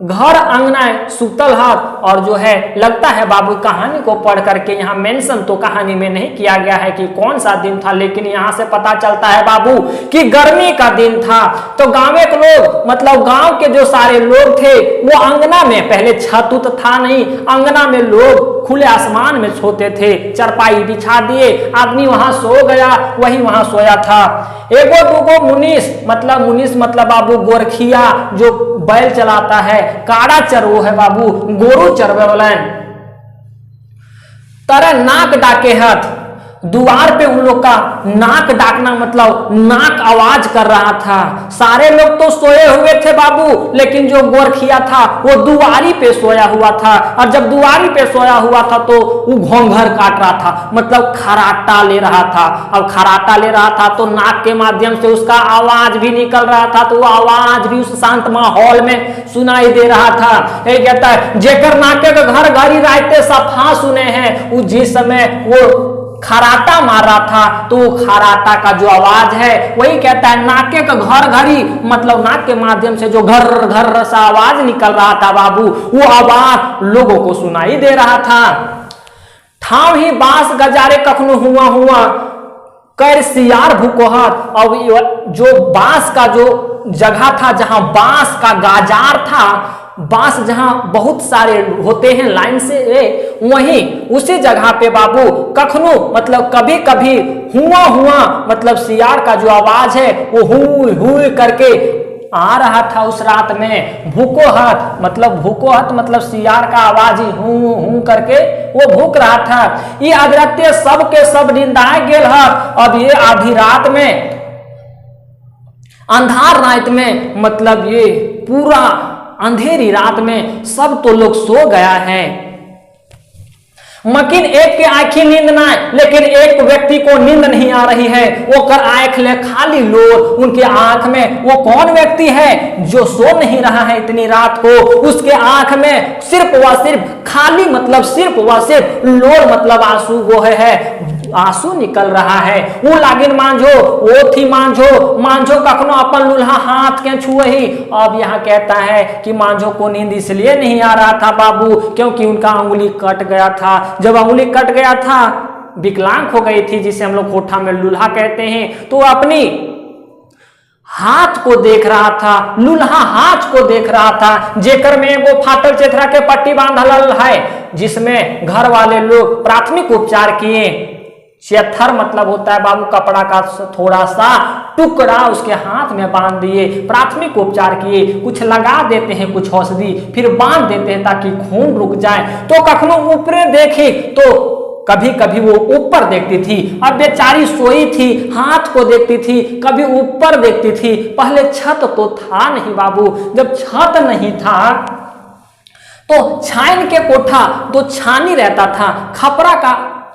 घर अंगना सुतल हाथ। और जो है लगता है बाबू कहानी को पढ़ करके, यहाँ मेंशन तो कहानी में नहीं किया गया है कि कौन सा दिन था, लेकिन यहाँ से पता चलता है बाबू कि गर्मी का दिन था। तो गांव के लोग मतलब गांव के जो सारे लोग थे वो अंगना में, पहले छत उत था नहीं, अंगना में लोग खुले आसमान में सोते थे। चरपाई बिछा दिए, आदमी वहां सो गया, वही वहां सोया था। एगो दूगो मुनीस मतलब बाबू गोरखिया जो बैल चलाता है, काड़ा चरवो है बाबू, गोरू चरवे वाला तरह नाक डाके हाथ। द्वार पे उन लोग का नाक डाकना मतलब नाक आवाज कर रहा था। सारे लोग तो सोए हुए थे बाबू, लेकिन जो गोरखिया था वो दुआरी पे सोया हुआ था। और जब दुआरी पे सोया हुआ था तो वो घोंघर काट रहा था, मतलब खराटा ले रहा था। अब खराटा ले रहा था तो नाक के माध्यम से उसका आवाज भी निकल रहा था, तो वो आवाज भी उस शांत माहौल में सुनाई दे रहा था। ये कहता है जेकर नाके के घर घड़ी रायते सफा सुने हैं, वो जिस समय वो खराटा मार रहा था तो खराटा का जो आवाज है वही कहता है नाके का घर घड़ी, मतलब नाक के माध्यम से जो घर घर सा आवाज निकल रहा था बाबू, वो आवाज लोगों को सुनाई दे रहा था। ठाव ही बांस गजारे कखनो हुआ कर सियार भूकोहत। अब जो बांस का जो जगह था जहां बांस का गाजार था, बांस जहां बहुत सारे होते हैं लाइन से, वहीं उसी जगह पे बाबू कखनो मतलब कभी कभी हुआ मतलब सियार का जो आवाज है वो हुई करके आ रहा था उस रात में। भूकोहत मतलब सियार का आवाज ही हूं करके वो भूक रहा था। ये अगरत्य सब के सब निंदाए गेल है। अब ये आधी रात में, अंधार रात में, मतलब ये पूरा अंधेरी रात में सब तो लोग सो गया है, मकिन एक के आंखी नींद ना, लेकिन एक व्यक्ति को नींद नहीं आ रही है। वो कर आंख ले खाली लोर उनके आंख में। वो कौन व्यक्ति है जो सो नहीं रहा है इतनी रात को? उसके आंख में सिर्फ व सिर्फ खाली मतलब सिर्फ व सिर्फ लोर मतलब आंसू वो है, आंसू निकल रहा है। वो लागिन मांझो, वो थी मांझो कखनो अपन लुल्हा हाथ के छुए ही। अब यहाँ कहता है कि मांझो को नींद इसलिए नहीं आ रहा था बाबू क्योंकि उनका अंगुली कट गया था। जब अंगुली कट गया था, विकलांग हो गई थी, जिसे हम लोग कोठा में लुल्हा कहते हैं, तो अपनी हाथ को देख रहा था, लुल्हा हाथ को देख रहा था, जेकर में वो फाटल चेथरा के पट्टी बांधल है, जिसमें घर वाले लोग प्राथमिक उपचार किए। चेथर मतलब होता है बाबू कपड़ा का थोड़ा सा टुकड़ा उसके हाथ में बांध दिए, प्राथमिक उपचार किए, कुछ लगा देते हैं, कुछ औषधि, फिर बांध देते हैं ताकि खून रुक जाए। तो कखनो ऊपर देखे तो कभी कभी वो ऊपर देखती थी। अब बेचारी सोई थी, हाथ को देखती थी, कभी ऊपर देखती थी। पहले छत तो था नहीं बाबू, जब छत नहीं था तो छाइन के कोठा तो छानी रहता था,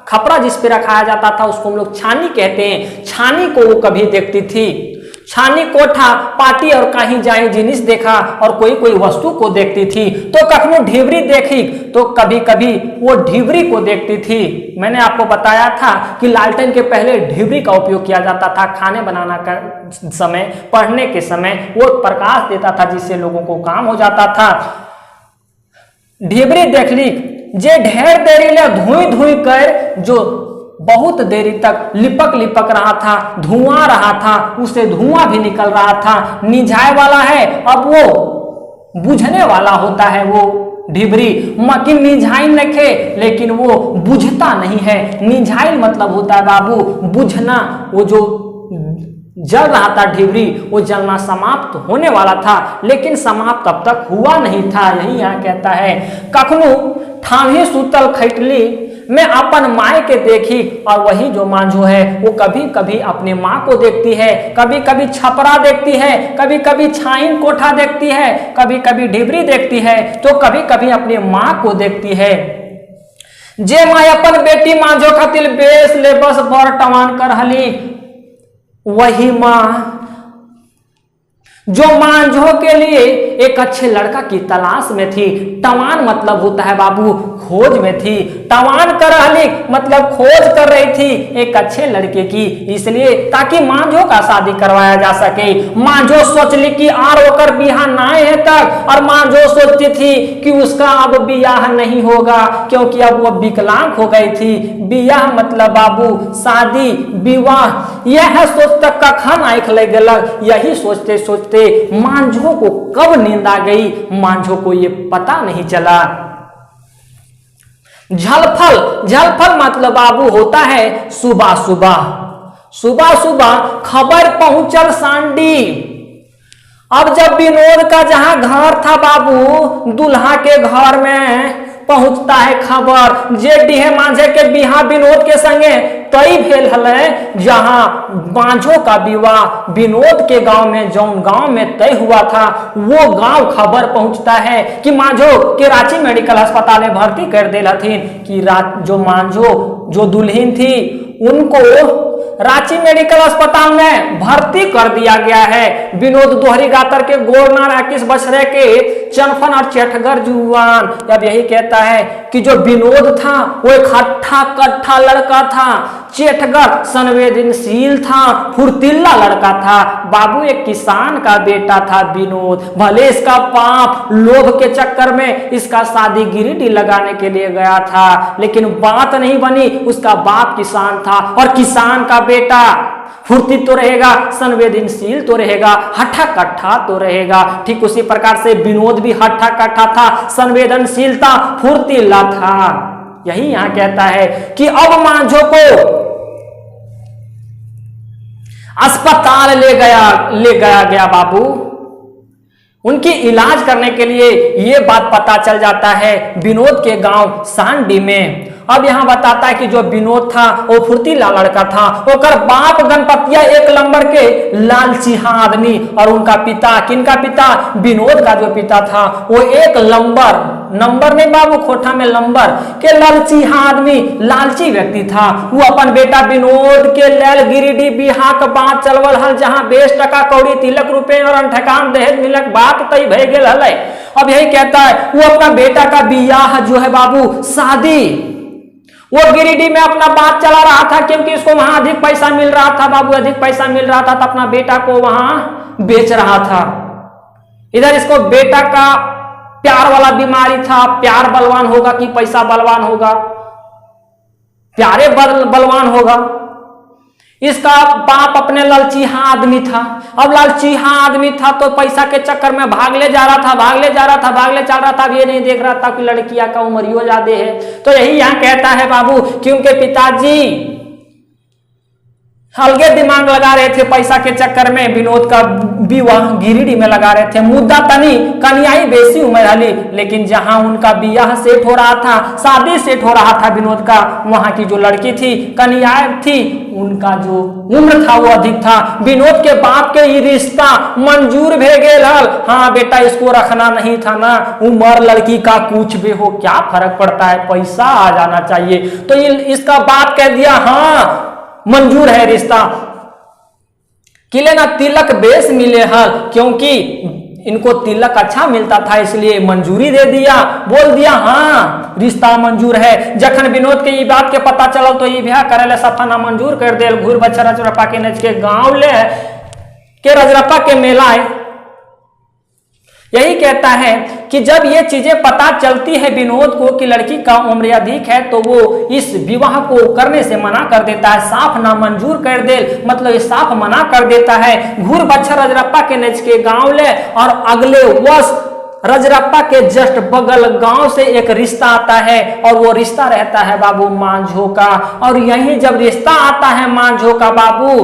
खपरा जिस पे रखाया जाता था उसको हम लोग छानी कहते हैं। छानी को वो कभी देखती थी। छानी कोठा पाटी और कहीं जाए जिनिस देखा और कोई वस्तु को देखती थी। तो कखनो ढिबरी देखी तो कभी कभी वो ढिबरी को देखती थी। मैंने आपको बताया था कि लालटेन के पहले ढिबरी का उपयोग किया जाता था खाने बनाना का समय, पढ़ने के समय वो प्रकाश देता था जिससे लोगों को काम हो जाता था। ढिबरी देख ली जे ढेर देरी ले धुई कर जो बहुत देरी तक लिपक लिपक रहा था, धुआं रहा था, उसे धुआं भी निकल रहा था। निझाए वाला है, अब वो बुझने वाला होता है वो ढिबरी मकिन निझाइल नखे, लेकिन वो बुझता नहीं है। निझाइल मतलब होता है बाबू बुझना। वो जो जल रहा था ढिबरी, वो जलना समाप्त होने वाला था, लेकिन समाप्त कब तक हुआ नहीं था। यही यहाँ कहता है, कखनू ठावी सुतल खैटली मैं अपन माय के देखी। और वही जो मांझो है वो कभी कभी अपने माँ को देखती है, कभी कभी छपरा देखती है, कभी कभी छाइन कोठा देखती है, कभी कभी ढिबरी देखती है, तो कभी कभी अपने माँ को देखती है। जे माय अपन बेटी मांझो खातिर बेस ले बस बर टवान कर हली, वही माँ जो मांझो के लिए एक अच्छे लड़का की तलाश में थी। टवान मतलब होता है बाबू खोज में थी। टवान कर रही मतलब खोज कर रही थी एक अच्छे लड़के की, इसलिए ताकि मांझो का शादी करवाया जा सके। मांझो सोचली कि आर होकर बियाह नाए है तक, और मांझो सोचती थी कि उसका अब बियाह नहीं होगा, क्योंकि अब वो विकलांग हो गई थी। बियाह मतलब बाबू शादी विवाह, यह सोचता कखन आंख लग गलक। यही सोचते सोचते मांझो को कब नींद आ गई, मांझो को ये पता नहीं चला। झलफल, झलफल मतलब बाबू होता है सुबह सुबह। सुबह सुबह खबर पहुंचल सांडी। अब जब विनोद का जहां घर था बाबू, दुल्हा के घर में पहुंचता है खबर, जे डीहे मांझे के बिहा विनोद के संगे तय भेल हले, जहां मांझो का विवाह विनोद के गांव में, जौन गांव में तय हुआ था, वो गांव खबर पहुंचता है कि मांझो के रांची मेडिकल अस्पताल में भर्ती कर दे हथिन। कि जो मांझो जो दुल्हन थी उनको रांची मेडिकल अस्पताल में भर्ती कर दिया गया है। विनोद दोहरी गातर के गोरना राकेश बछरे के चनफन और चेठगर जुआन। अब यही कहता है कि जो विनोद था वो एक हट्ठा कट्ठा लड़का था, चेठगर संवेदनशील था, फुर्तीला लड़का था। बाबू एक किसान का बेटा था विनोद। भले इसका बाप लोभ के चक्कर में इसका शादी गिरिडीह लगाने के लिए गया था, लेकिन बात नहीं बनी। उसका बाप किसान था, और किसान का बेटा फुर्ती तो रहेगा, संवेदनशील तो रहेगा, हट्ठा कट्ठा तो रहेगा। ठीक उसी प्रकार से विनोद भी हट्ठा कट्ठा था, संवेदनशील था, फुर्तीला था। यही यहां कहता है कि अब मांझो को अस्पताल ले गया बाबू। उनकी इलाज करने के लिए यह बात पता चल जाता है विनोद के गांव सांडी में। अब यहां बताता है कि जो विनोद था वो फुर्तीला लड़का था, ओकर बाप गणपतिया एक नंबर के लालची आदमी, और उनका पिता, किनका पिता, विनोद का जो पिता था वो एक नंबर नहीं बाबू खोठा में लंबर के लालची आदमी, लालची व्यक्ति था। वो अपन बेटा विनोद के लेल गिरिडीह बिहार के बात चलवल हल, जहां 20 टका कौड़ी तिलक रुपए और अंठकान दहेज मिलक बात तय भय गेल हलै। अब यही कहता है वो अपना बेटा का बियाह जो है बाबू शादी, वो गिरिडीह में अपना बात चला रहा था, क्योंकि इसको वहां अधिक पैसा मिल रहा था बाबू, अधिक पैसा मिल रहा था, तो अपना बेटा को वहां बेच रहा था। इधर इसको बेटा का प्यार वाला बीमारी था, प्यार बलवान होगा कि पैसा बलवान होगा, प्यारे बलवान होगा। इसका बाप अपने लालची आदमी था। अब लालची आदमी था तो पैसा के चक्कर में भागले जा रहा था। अब ये नहीं देख रहा था कि लड़कियां का उम्र ज्यादा है। तो यही यहाँ कहता है बाबू कि उनके पिताजी अलगे दिमाग लगा रहे थे, पैसा के चक्कर में विनोद का विवाह गिरिडीह में लगा रहे थे। मुद्दा तनी कन्याई बेसी उम्र हली, लेकिन जहां उनका बियाह सेट हो रहा था, शादी सेट हो रहा था विनोद का, वहां की जो लड़की थी कन्याएं थी, उनका जो उम्र था वो अधिक था। विनोद के बाप के ये रिश्ता मंजूर भे गेल हल। हाँ बेटा इसको रखना नहीं था ना, उम्र लड़की का कुछ भी हो क्या फर्क पड़ता है, पैसा आ जाना चाहिए। तो इसका बाप कह दिया हाँ मंजूर है रिश्ता। किले ना तिलक बेस मिले हल, क्योंकि इनको तिलक अच्छा मिलता था इसलिए मंजूरी दे दिया, बोल दिया हाँ रिश्ता मंजूर है। जखन विनोद के ये बात के पता चलल तो ये ब्याह करे ले सफा ना मंजूर कर देल। घूर बच्चा रजरप्पा के नच के गांव ले के रजरप्पा के मेला है। यही कहता है कि जब ये चीजें पता चलती है विनोद को कि लड़की का उम्र अधिक है, तो वो इस विवाह को करने से मना कर देता है, साफ नामंजूर कर दे, मतलब ये साफ मना कर देता है। घूर बच्छर रजरप्पा के नजदीक गांव ले, और अगले वर्ष रजरप्पा के जस्ट बगल गांव से एक रिश्ता आता है, और वो रिश्ता रहता है बाबू मांझो का। और यही जब रिश्ता आता है मांझो का बाबू,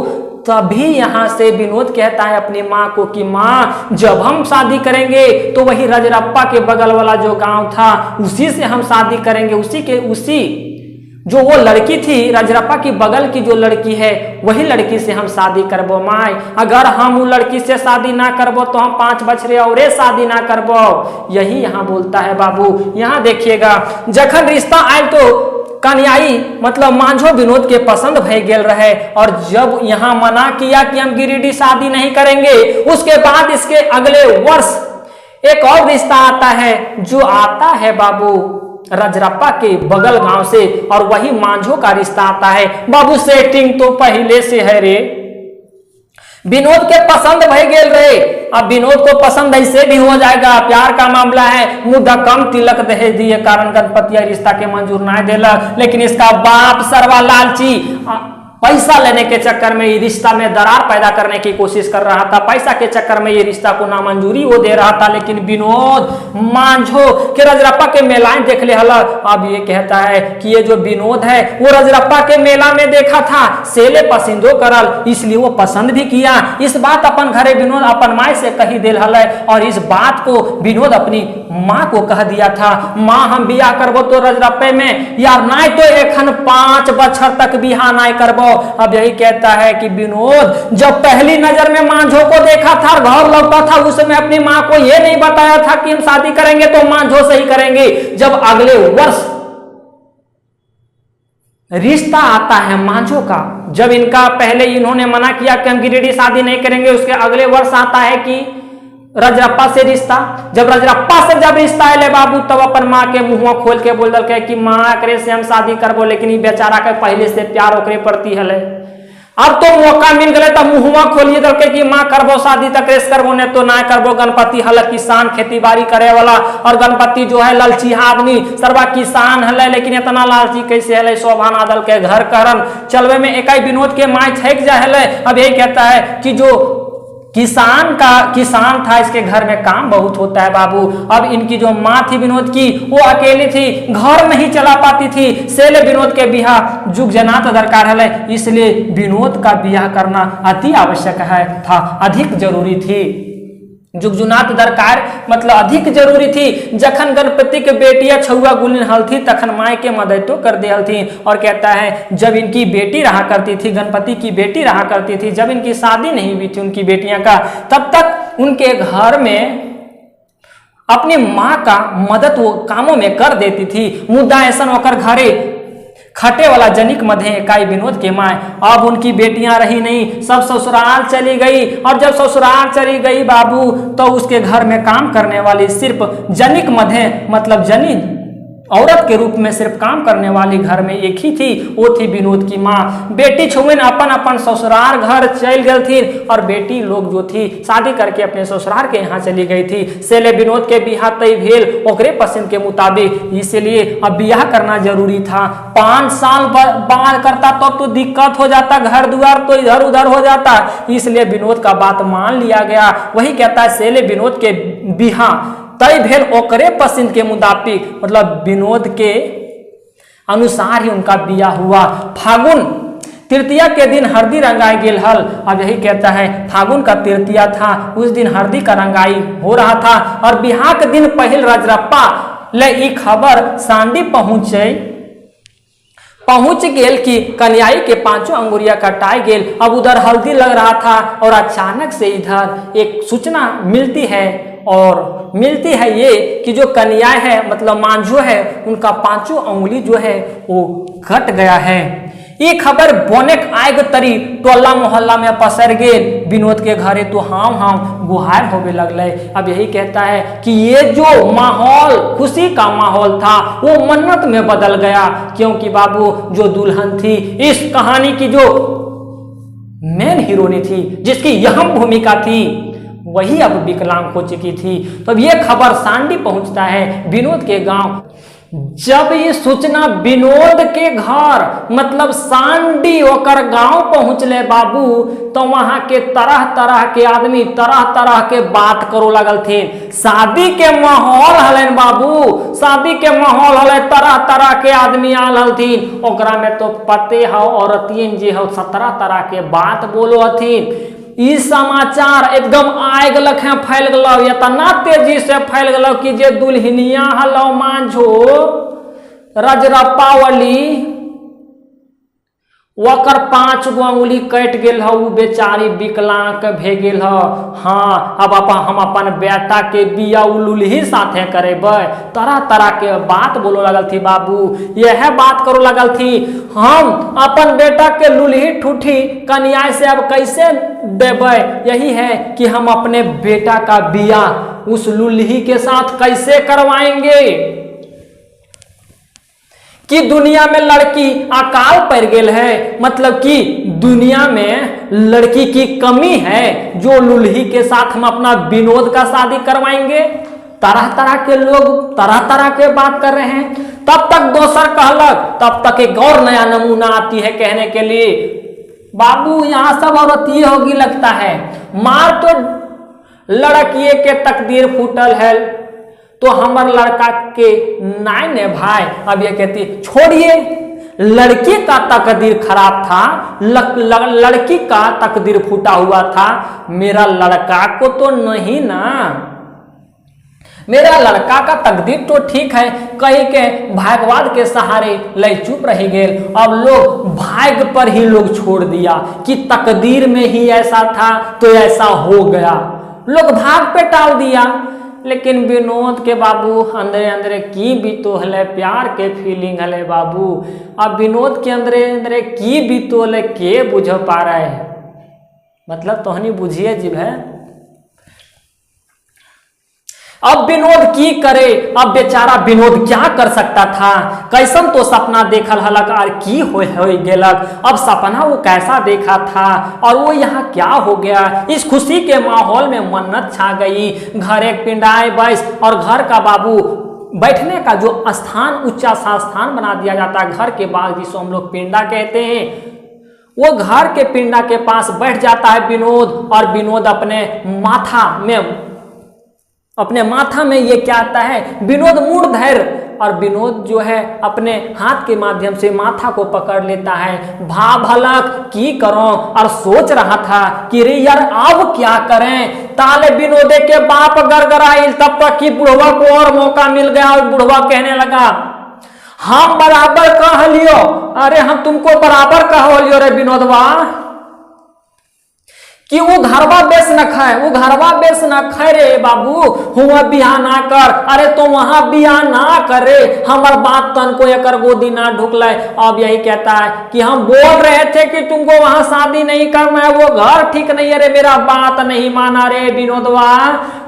तभी यहां से विनोद कहता है अपनी माँ को कि माँ, जब हम शादी करेंगे तो वही रजरप्पा के बगल वाला जो गांव था उसी से हम शादी करेंगे, उसी जो वो लड़की थी रजरप्पा की बगल की जो लड़की है वही लड़की से हम शादी करबो माय। अगर हम वो लड़की से शादी ना करबो तो हम 5 बछड़े और शादी ना करबो। यही यहाँ बोलता है बाबू। यहाँ देखिएगा, जखन रिश्ता आए तो कन्याई मतलब मांझो विनोद के पसंद भय गेल रहे, और जब यहाँ मना किया कि हम गिरिडीह शादी नहीं करेंगे, उसके बाद इसके अगले वर्ष एक और रिश्ता आता है, जो आता है बाबू रजरप्पा के बगल गांव से, और वही मांझो का रिश्ता आता है। बाबू सेटिंग तो पहले से है रे, विनोद के पसंद भय गेल रहे। अब विनोद को पसंद ऐसे भी हो जाएगा, प्यार का मामला है, मुद्दा कम तिलक दहेज दिए कारण गणपतिया रिश्ता के मंजूर ना देला। लेकिन इसका बाप सरवा लालची पैसा लेने के चक्कर में ये रिश्ता में दरार पैदा करने की कोशिश कर रहा था, पैसा के चक्कर में ये रिश्ता को नामंजूरी वो दे रहा था। लेकिन विनोद मांझो के रजरप्पा के मेलाएं देख ले हला। अब ये कहता है कि ये जो विनोद है वो रजरप्पा के मेला में देखा था, सेले पसंदो करल, इसलिए वो पसंद भी किया। इस बात अपन घरे विनोद अपन माई से कही दिल हल, और इस बात को विनोद अपनी माँ को कह दिया था, माँ हम बियाह करबो तो रजरप्पे में, यार ना तो एखन 5 बछर तक बियाह ना करबो। अब यही कहता है कि विनोद जब पहली नजर में मांझो को देखा था, घर लौटा था, उसमें अपनी मां को यह नहीं बताया था कि हम शादी करेंगे तो मांझो से ही करेंगे। जब अगले वर्ष रिश्ता आता है मांझो का, जब इनका पहले इन्होंने मना किया कि हम गिरिडीह शादी नहीं करेंगे, उसके अगले वर्ष आता है कि रजरप्पा से रिश्ता। जब रजरप्पा से जब रिश्ता है ले बाबू, तब अपन माँ के मुंह खोल के बोल दल के कि माँ एकरे से हम शादी करबो, लेकिन ये बेचारा के पहले से प्यार ओकरे प्रति हले। अब तो मौका मिल गए तो मुंहवा खोलिए दल के कि माँ करबो शादी तक रेस करबो, ने तो ना करबो। गणपति हल किसान खेती बाड़ी करे वाला, और गणपति जो है ललची आदमी, सर्वा किसान हल, लेकिन इतना लालची कैसे हल, शोभाना दल के घर करन चलवे में एक विनोद के माय छक जाए हल। अब यही कहता है कि जो किसान था, इसके घर में काम बहुत होता है बाबू। अब इनकी जो माँ थी विनोद की, वो अकेली थी, घर नहीं चला पाती थी, सेले विनोद के बियाह जुग जनात दरकार है, इसलिए विनोद का बियाह करना अति आवश्यक है था, अधिक जरूरी थी। जुगजुनात दरकार मतलब अधिक जरूरी थी। जखन गणपति के बेटिया छुआ गुलिन हलथी, तखन माय के मददो कर दे हलथी। और कहता है जब इनकी बेटी रहा करती थी, गणपति की बेटी रहा करती थी, जब इनकी शादी नहीं हुई थी उनकी बेटियां का, तब तक उनके घर में अपनी माँ का मदद वो कामों में कर देती थी। मुद्दा ऐसा होकर घरे खटे वाला जनिक मधे इकाई विनोद के माए। अब उनकी बेटियां रही नहीं, सब ससुराल चली गई। और जब ससुराल चली गई बाबू, तो उसके घर में काम करने वाली सिर्फ जनिक मधे मतलब जनी औरत के रूप में सिर्फ काम करने वाली घर में एक ही थी, वो थी विनोद की माँ। बेटी छुइन अपन अपन ससुराल घर चल गई थी, और बेटी लोग जो थी शादी करके अपने ससुराल के यहाँ चली गई थी। सेले विनोद के बियाह तय भेल ओकरे पसंद के मुताबिक, इसलिए अब बियाह करना जरूरी था। 5 साल बाद करता तो दिक्कत हो जाता, घर द्वार तो इधर उधर हो जाता, इसलिए विनोद का बात मान लिया गया। वही कहता है सेले विनोद के बियाह तय भेल ओकरे पसंद के मुताबिक, मतलब विनोद के अनुसार ही उनका बियाह हुआ। फागुन तृतीया के दिन हरदी रंगाई गेल हल। अब यही कहता है फागुन का तृतीया था, उस दिन हरदी का रंगाई हो रहा था, और बियाह के दिन पहिल रजरप्पा ले ई खबर सांडी पहुंच गेल कि कन्याई के 5 अंगुरिया कटाई गेल। अब उधर हल्दी लग रहा था, और अचानक से इधर एक सूचना मिलती है, और मिलती है ये कि जो कन्या है मतलब मांझो है, उनका 5 अंगुली जो है वो कट गया है। ये खबर बोनेक आग तरी टोला मोहल्ला में पसर गेल। विनोद के घरे तो हाम गुहार होवे लगले। अब यही कहता है कि ये जो माहौल खुशी का माहौल था वो मन्नत में बदल गया, क्योंकि बाबू जो दुल्हन थी इस कहानी की जो मेन हीरोनी थी, जिसकी अहम भूमिका थी, वही अब विकलांग हो चुकी थी। तब ये खबर सांडी पहुंचता है विनोद के गांव। जब ये सूचना विनोद के घर मतलब सांडी होकर गांव पहुंचले बाबू, तो वहां के तरह तरह के आदमी तरह तरह के बात करो लगल थे। शादी के माहौल हले बाबू, शादी के माहौल हले, तरह तरह के आदमी आल हलथिन। ओकरा में तो पते हो औरतियन जे हो 17 तरह के बात बोलो हथिन। ई समाचार एकदम आग लखे फैल गलो, इतना तेजी से फैल गलो कि जे दुल्हनिया हलो मांझो रजरप्पावली वकर 5 गो अंगुली कट गेल हो, बेचारी विकलांग भे गेल हो। हाँ, अब हम अपन बेटा के बिया उलुलही साथे करेबै। तरह तरह के बात बोलो लगल थी बाबू। यह बात करो लगल थी, हम अपन बेटा के लुलही ठूठी कन्या से अब कैसे देबै। यही है कि हम अपने बेटा का बिया उस लुलही के साथ कैसे करवाएंगे कि दुनिया में लड़की अकाल पड़ गेल है, मतलब कि दुनिया में लड़की की कमी है जो लुलही के साथ हम अपना विनोद का शादी करवाएंगे। तरह तरह के लोग तरह तरह के बात कर रहे हैं। तब तक दोसर कहलक, तब तक एक और नया नमूना आती है कहने के लिए, बाबू यहाँ सब औरत ये होगी लगता है, मार तो लड़किए के तकदीर फूटल है तो हमार लड़का के नाय ने भाई। अब ये कहती छोड़िए, लड़की का तकदीर खराब था, लड़की का तकदीर फूटा हुआ था, मेरा लड़का को तो नहीं ना। मेरा लड़का का तकदीर तो ठीक है, कहीं के भाग्यवाद के सहारे ले चुप रह गए। अब लोग भाग्य पर ही लोग छोड़ दिया कि तकदीर में ही ऐसा था तो ऐसा हो गया, लोग भाग पे टाल दिया। लेकिन विनोद के बाबू अंदरे अंदरे की भी तो हले प्यार के फीलिंग हले बाबू। अब विनोद के अंदरे अंदरे की भी तो हले के बुझ पा रहा है, मतलब तोहनी बुझिए जीव है। अब विनोद की करे, अब बेचारा विनोद क्या कर सकता था, कैसन तो सपना देखल हलक और की हो गेलक। अब सपना वो कैसा देखा था और वो यहाँ क्या हो गया। इस खुशी के माहौल में मन्नत छा गई। घर एक पिंडाए बैस और घर का बाबू बैठने का जो स्थान ऊंचा सा स्थान बना दिया जाता है घर के बाद, जिसको हम लोग पिंडा कहते हैं, वो घर के पिंडा के पास बैठ जाता है विनोद। और विनोद अपने माथा में ये क्या आता है, विनोद मूड धैर्य, और विनोद जो है अपने हाथ के माध्यम से माथा को पकड़ लेता है। भाव हलक की करो और सोच रहा था कि रे यार अब क्या करें। ताले विनोदे के बाप गड़गड़ाइल, तब तक कि बुढ़वा को और मौका मिल गया और बुढ़वा कहने लगा हम बराबर कह लियो, अरे हम तुमको बराबर कहो लियो रे विनोदवा कि वो घरवा बेस न खाए, वो घरवा बेस न खाए रे बाबू, हुआ बियाह ना कर। अरे तो वहां बियाह ना करे, हमार बात तन को एकर गोदी ना ढुकले। अब यही कहता है कि हम बोल रहे थे कि तुमको वहां शादी नहीं करना है, वो घर ठीक नहीं है रे, मेरा बात नहीं माना रे विनोदवा,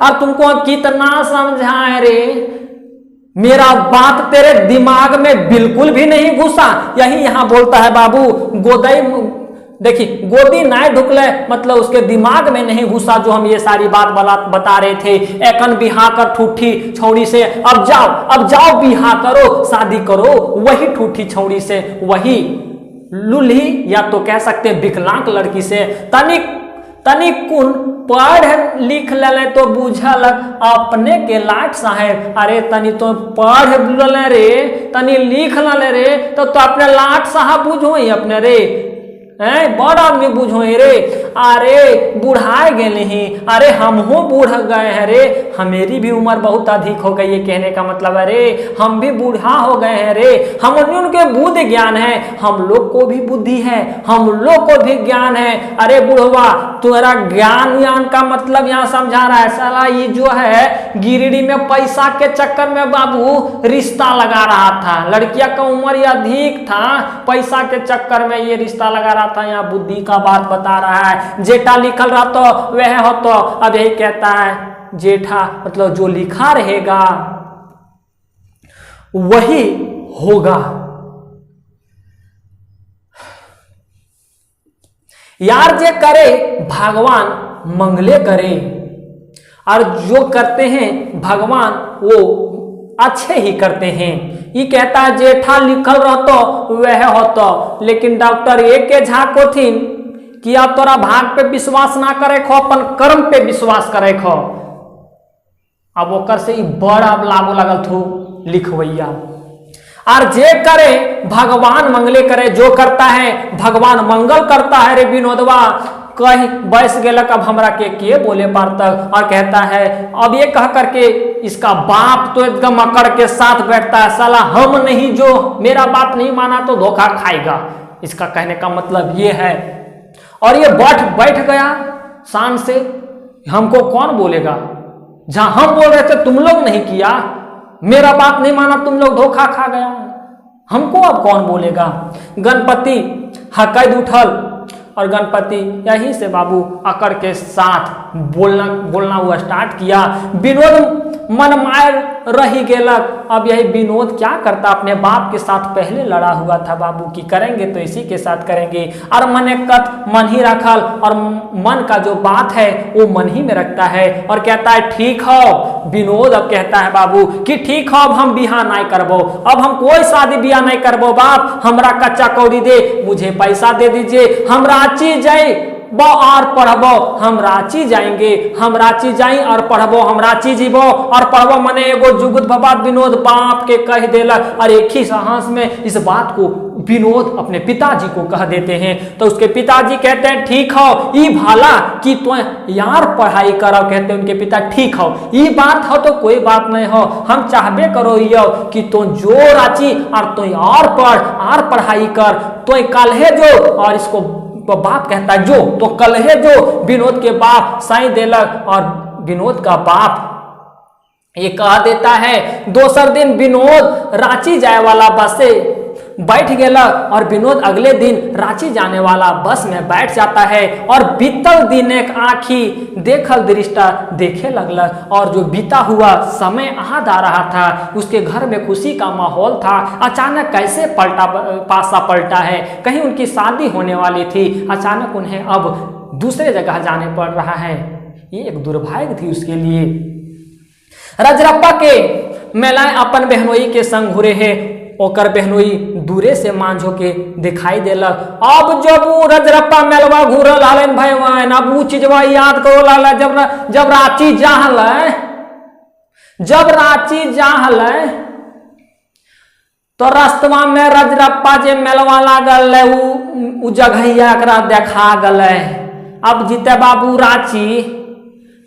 और तुमको कितना समझाए रे, मेरा बात तेरे दिमाग में बिल्कुल भी नहीं घुसा। यही यहां बोलता है बाबू, गोदई देखिए गोदी नाय ढुकले, मतलब उसके दिमाग में नहीं घुसा जो हम ये सारी बात बता रहे थे। एकन बिहा कर ठूठी छौड़ी से, अब जाओ बिहा करो, शादी करो वही ठूठी छौड़ी से, वही लुल्ही या तो कह सकते हैं विकलांग लड़की से। तनिक कुन पढ़ लिख ले तो बुझल अपने के लाट साहेब। अरे तनी तो पढ़ ले रे, तनी लिख ले रे, तो अपने लाट साहब बुझो ही अपने रे, बड़ आदमी बुझो रे। अरे बुढ़ाए गए नहीं, अरे हम हो बूढ़ गए हैं रे, हमेरी भी उम्र बहुत अधिक हो गई है, कहने का मतलब है रे हम भी बूढ़ा हो गए हैं रे। हम उनके बुद्धि ज्ञान है, हम लोग को भी बुद्धि है, हम लोग को भी ज्ञान है। अरे बुढ़वा तुम्हारा ज्ञान का मतलब यहाँ समझा रहा है, साला ये जो है गिरिडीह में पैसा के चक्कर में बाबू रिश्ता लगा रहा था, लड़किया का उम्र अधिक था, पैसा के चक्कर में ये रिश्ता लगा रहा था। यहाँ बुद्धि का बात बता रहा है, जेठा लिखल रहा तो वह हो। तो अब यही कहता है जेठा मतलब जो लिखा रहेगा वही होगा। यार जे करे भगवान मंगले करे, और जो करते हैं भगवान वो अच्छे ही करते हैं। ये कहता है जेठा लिखल रहतो वह होतो, लेकिन डॉक्टर एक के झाकोथिन कि आप तोरा भाग पे विश्वास ना करे खो, अपन कर्म पे विश्वास करे खो। अब ओकर से बड़ा लागू लगल थू लिखवैया। और जे करे भगवान मंगले करे, जो करता है भगवान मंगल करता है रे विनोदवा। कहीं बैस गेलक अब हमरा के बोले पार तक, और कहता है अब ये कह करके इसका बाप तो एकदम अकड़ के साथ बैठता है, साला हम नहीं, जो मेरा बात नहीं माना तो धोखा खाएगा। इसका कहने का मतलब ये है। और ये बैठ गया शान से, हमको कौन बोलेगा, जहां हम बोल रहे थे तुम लोग नहीं किया, मेरा बात नहीं माना तुम लोग धोखा खा गया, हमको अब कौन बोलेगा। गणपति हकैद उठल और गणपति यही से बाबू अकड़ के साथ बोलना हुआ स्टार्ट किया। विनोद मन मार रही गेलक। अब यही विनोद क्या करता, अपने बाप के साथ पहले लड़ा हुआ था बाबू की करेंगे तो इसी के साथ करेंगे, और मन ही रखल, और मन का जो बात है वो मन ही में रखता है और कहता है ठीक हो। विनोद अब कहता है बाबू कि ठीक हो, अब हम बियाह नहीं करबो, अब हम कोई शादी बियाह नहीं करबो बाप, हमरा कच्चा कौड़ी दे, मुझे पैसा दे दीजिए, हम रांची जाए और पढ़बो, हम रांची जाएंगे, हम रांची जाई और पढ़बो, हम रांची जीबो और पढ़बो। मने एगो जुगुत भबाद विनोद बाप के कह देलक, और एक ही सांस में इस बात को विनोद अपने पिताजी को कह देते हैं। तो उसके पिताजी कहते हैं ठीक हो, ई भाला कि तो यार पढ़ाई करो, कहते हैं उनके पिता ठीक हो, ई बात हो तो कोई बात नहीं हो, हम चाहबे करो यो कि तो जो रांची और तो और पढ़ और पढ़ाई कर, तो कल है जो, और इसको तो बाप कहता है जो, तो कल है जो। विनोद के बाप साई देलक, और विनोद का बाप ये कह देता है। दोसर दिन विनोद रांची जाए वाला बस से बैठ गेला, और विनोद अगले दिन रांची जाने वाला बस में बैठ जाता है। और बीतल दिन एक आँखी देखल दृष्टा देखे लगल, और जो बीता हुआ समय याद आ रहा था, उसके घर में खुशी का माहौल था। अचानक कैसे पासा पलटा है, कहीं उनकी शादी होने वाली थी, अचानक उन्हें अब दूसरे जगह जाने पड़ रहा है। ये एक दुर्भाग्य थी उसके लिए। रजरप्पा के मेलाएं अपन बहनोई के संग घुरे है, ओकर बहनोई दूरे से मांझो के दिखाई देलक। अब जब वो रजरप्पा मेलवा घूरल हलन भैवान, अब वो चीजवा याद करो लाला, जब रांची जाहल तो रास्तवा में रजरप्पा जे मेलवा लागल उ जगहिया एकरा देखा गल। अब जीते बाबू रांची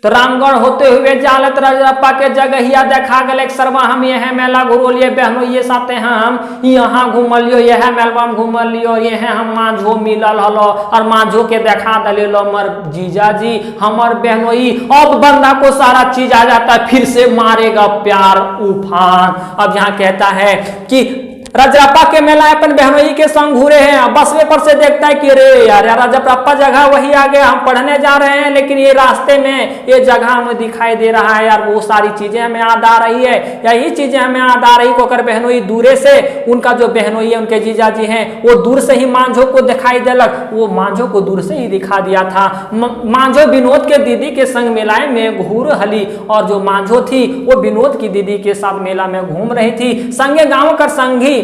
तो रामगढ़ होते हुए जालत रजरप्पा के जगहिया देखा गल। एक सरवा हम यह मेला घुरोलिए बहनों, ये साथे हम यहाँ घूमलियो, यह मेलवा में घूमलियो, यह हम मांझो मिलल हलो और मांझो के देखा दलिलो मर जीजा जी हमर बहनोई। अब बंदा को सारा चीज आ जाता है, फिर से मारेगा प्यार उफान। अब यहाँ कहता है कि रजरप्पा के मेला अपन बहनोई के संग घूरे हैं। बसवे पर से देखता है कि रे यार रजरप्पा जगह वही आ गया, हम पढ़ने जा रहे हैं, लेकिन ये रास्ते में ये जगह हमें दिखाई दे रहा है यार, वो सारी चीजें हमें याद आ रही है, यही चीजें हमें याद आ रही। कोकर बहनोई दूरे से, उनका जो बहनोई है उनके जीजा जी हैं वो दूर से ही मांझो को दिखाई देलक, वो मांझो को दूर से ही दिखा दिया था। मांझो विनोद के दीदी के संग मेलाए में घूर हली, और जो मांझो थी वो विनोद की दीदी के साथ मेला में घूम रही थी। संगे गाँव का संगी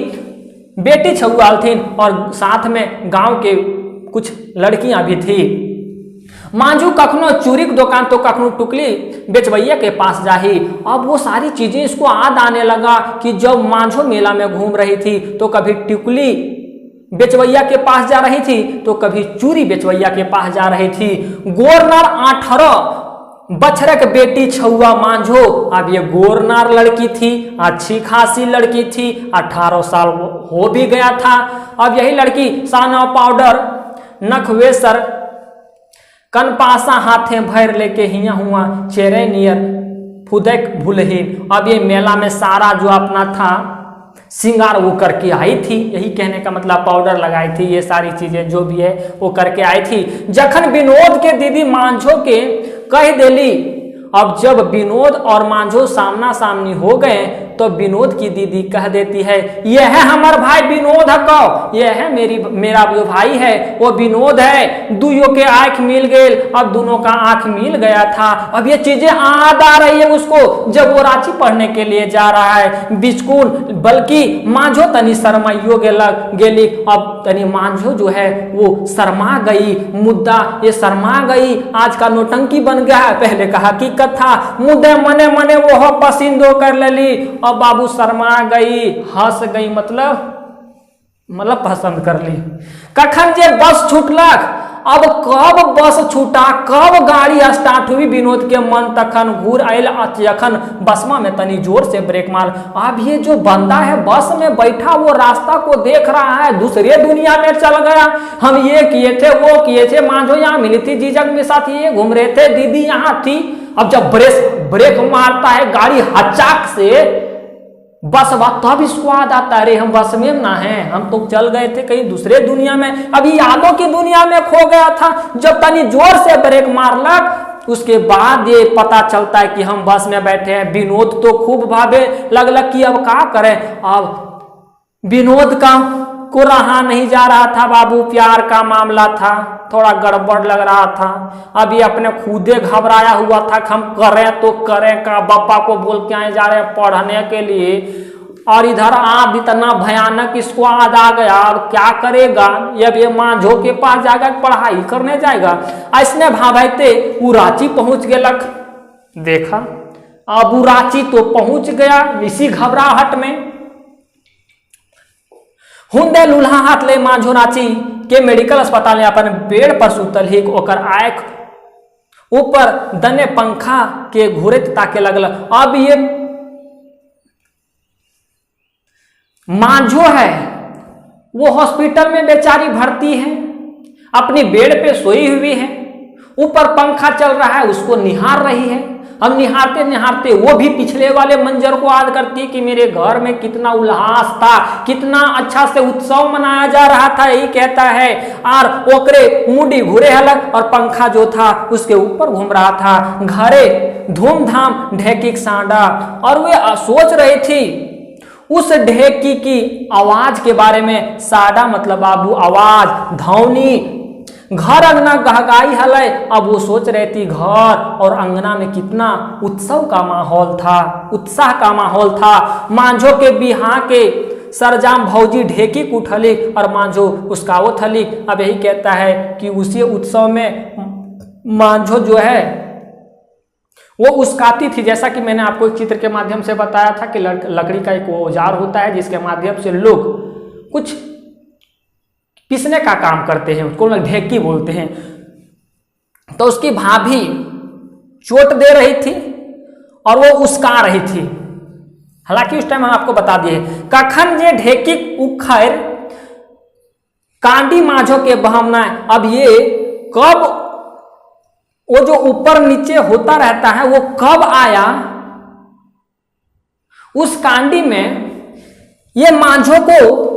बेटी छुआल थी, और साथ में गांव के कुछ लड़कियां भी थी। मांझू कखनो चूरी की दुकान तो कखनो टुकली बेचवैया के पास जाही। अब वो सारी चीजें इसको याद आने लगा कि जब मांझो मेला में घूम रही थी तो कभी टुकली बेचवैया के पास जा रही थी तो कभी चूरी बेचवैया के पास जा रही थी। गोरनार 18 बछरक बेटी छुआ मांझो, अब ये गोरनार लड़की थी, अच्छी खासी लड़की थी, 18 साल हो भी गया था। अब यही लड़की साना पाउडर नखवेसर कनपासा हाथे भर लेके हिया हुआ चेहरे नियर फुदक भूलहीन। अब ये मेला में सारा जो अपना था सिंगार वो करके आई थी, यही कहने का मतलब पाउडर लगाई थी, ये सारी चीजें जो भी है वो करके आई थी। जखन विनोद के दीदी मांझो के कह देली अब जब विनोद और मांझो सामना सामनी हो गए तो विनोद की दीदी कह देती है, यह है हमारा भाई विनोद है, कहो यह है मेरा जो भाई है वो विनोद है। दुइयों के आंख मिल गए, अब दोनों का आंख मिल गया था। अब ये चीजें याद आ रही है उसको जब वो रांची पढ़ने के लिए जा रहा है बिस्कुल, बल्कि मांझो तनी शर्माइयो गेली। अब तनी मांझो जो है वो शर्मा गई, मुद्दा ये शर्मा गई, आज का नौटंकी बन गया है, पहले का हकीकत था। मुद्दे मने मने वो पसंदो कर लेली, अब बाबू शर्मा गई, हंस गई, मतलब पसंद कर ली। कखन जे बस छूटलक, अब कब बस छूटा, कब गाड़ी स्टार्ट हुई, विनोद के मन तखन घूर आयल। जखन बसमा में तनी जोर से ब्रेक मार, अब ये जो बंदा है बस में बैठा वो रास्ता को देख रहा है, दूसरे दुनिया में चल गया। हम ये किए थे, वो किए थे, मांझो यहाँ मिली थी, जीजक में साथ ये घूम रहे थे, दीदी यहाँ थी। अब जब ब्रेक मारता है गाड़ी हचाक से, बस तब इसको याद आता है, हम बस में ना हैं, हम तो चल गए थे कहीं दूसरे दुनिया में, अभी यादों की दुनिया में खो गया था। जब तनी जोर से ब्रेक मारलक उसके बाद ये पता चलता है कि हम बस में बैठे हैं। विनोद तो खूब भावे लगलक कि अब क्या करें। अब विनोद को रहा नहीं जा रहा था बाबू, प्यार का मामला था, थोड़ा गड़बड़ लग रहा था। अभी अपने खुदे घबराया हुआ था कि हम करें तो करें का, पापा को बोल के आए जा रहे हैं पढ़ने के लिए, और इधर आप इतना भयानक इसको याद आ गया, और क्या करेगा। जब ये मांझो के पास जाएगा पढ़ाई करने जाएगा, ऐसने भावते वो रांची पहुंच गेलक। देखा अब वो रांची तो पहुंच गया इसी घबराहट में। हुंदे लूल्हा हाथ ले मांझो रांची के मेडिकल अस्पताल में अपन बेड पर सुतल ही, ओकर आंख ऊपर दने पंखा के घूरे ताके लगल। अब ये मांझो है वो हॉस्पिटल में बेचारी भर्ती है, अपनी बेड पे सोई हुई है, ऊपर पंखा चल रहा है, उसको निहार रही है। अब निहारते निहारते वो भी पिछले वाले मंजर को याद करती है कि मेरे घर में कितना उल्लास था, कितना अच्छा से उत्सव मनाया जा रहा था, यही कहता है। और ओकरे मुंडी घुरे हलक और पंखा जो था उसके ऊपर घूम रहा था, घरे धूमधाम ढेकी सांडा। और वे सोच रही थी उस ढेकी की आवाज के बारे में। साडा मतलब बाबू आवाज, ध्वनि, घर अंगना गहगाई हलय। अब वो सोच रही थी घर और अंगना में कितना उत्सव का माहौल था, उत्साह का माहौल था। मांझो के बिहार के सरजाम भौजी ढेकी उठली और मांझो उसका वो थली। अब यही कहता है कि उसी उत्सव में मांझो जो है वो उसकाती थी। जैसा कि मैंने आपको एक चित्र के माध्यम से बताया था कि लकड़ी का एक औजार होता है जिसके माध्यम से लोग कुछ पीसने का काम करते हैं, उसको लोग ढेकी बोलते हैं। तो उसकी भाभी चोट दे रही थी और वो उसका रही थी। हालांकि उस टाइम हम आपको बता दिए कखन जे ढेकी उखैर कांडी मांझो के बहमना। अब ये कब वो जो ऊपर नीचे होता रहता है वो कब आया उस कांडी में, ये मांझो को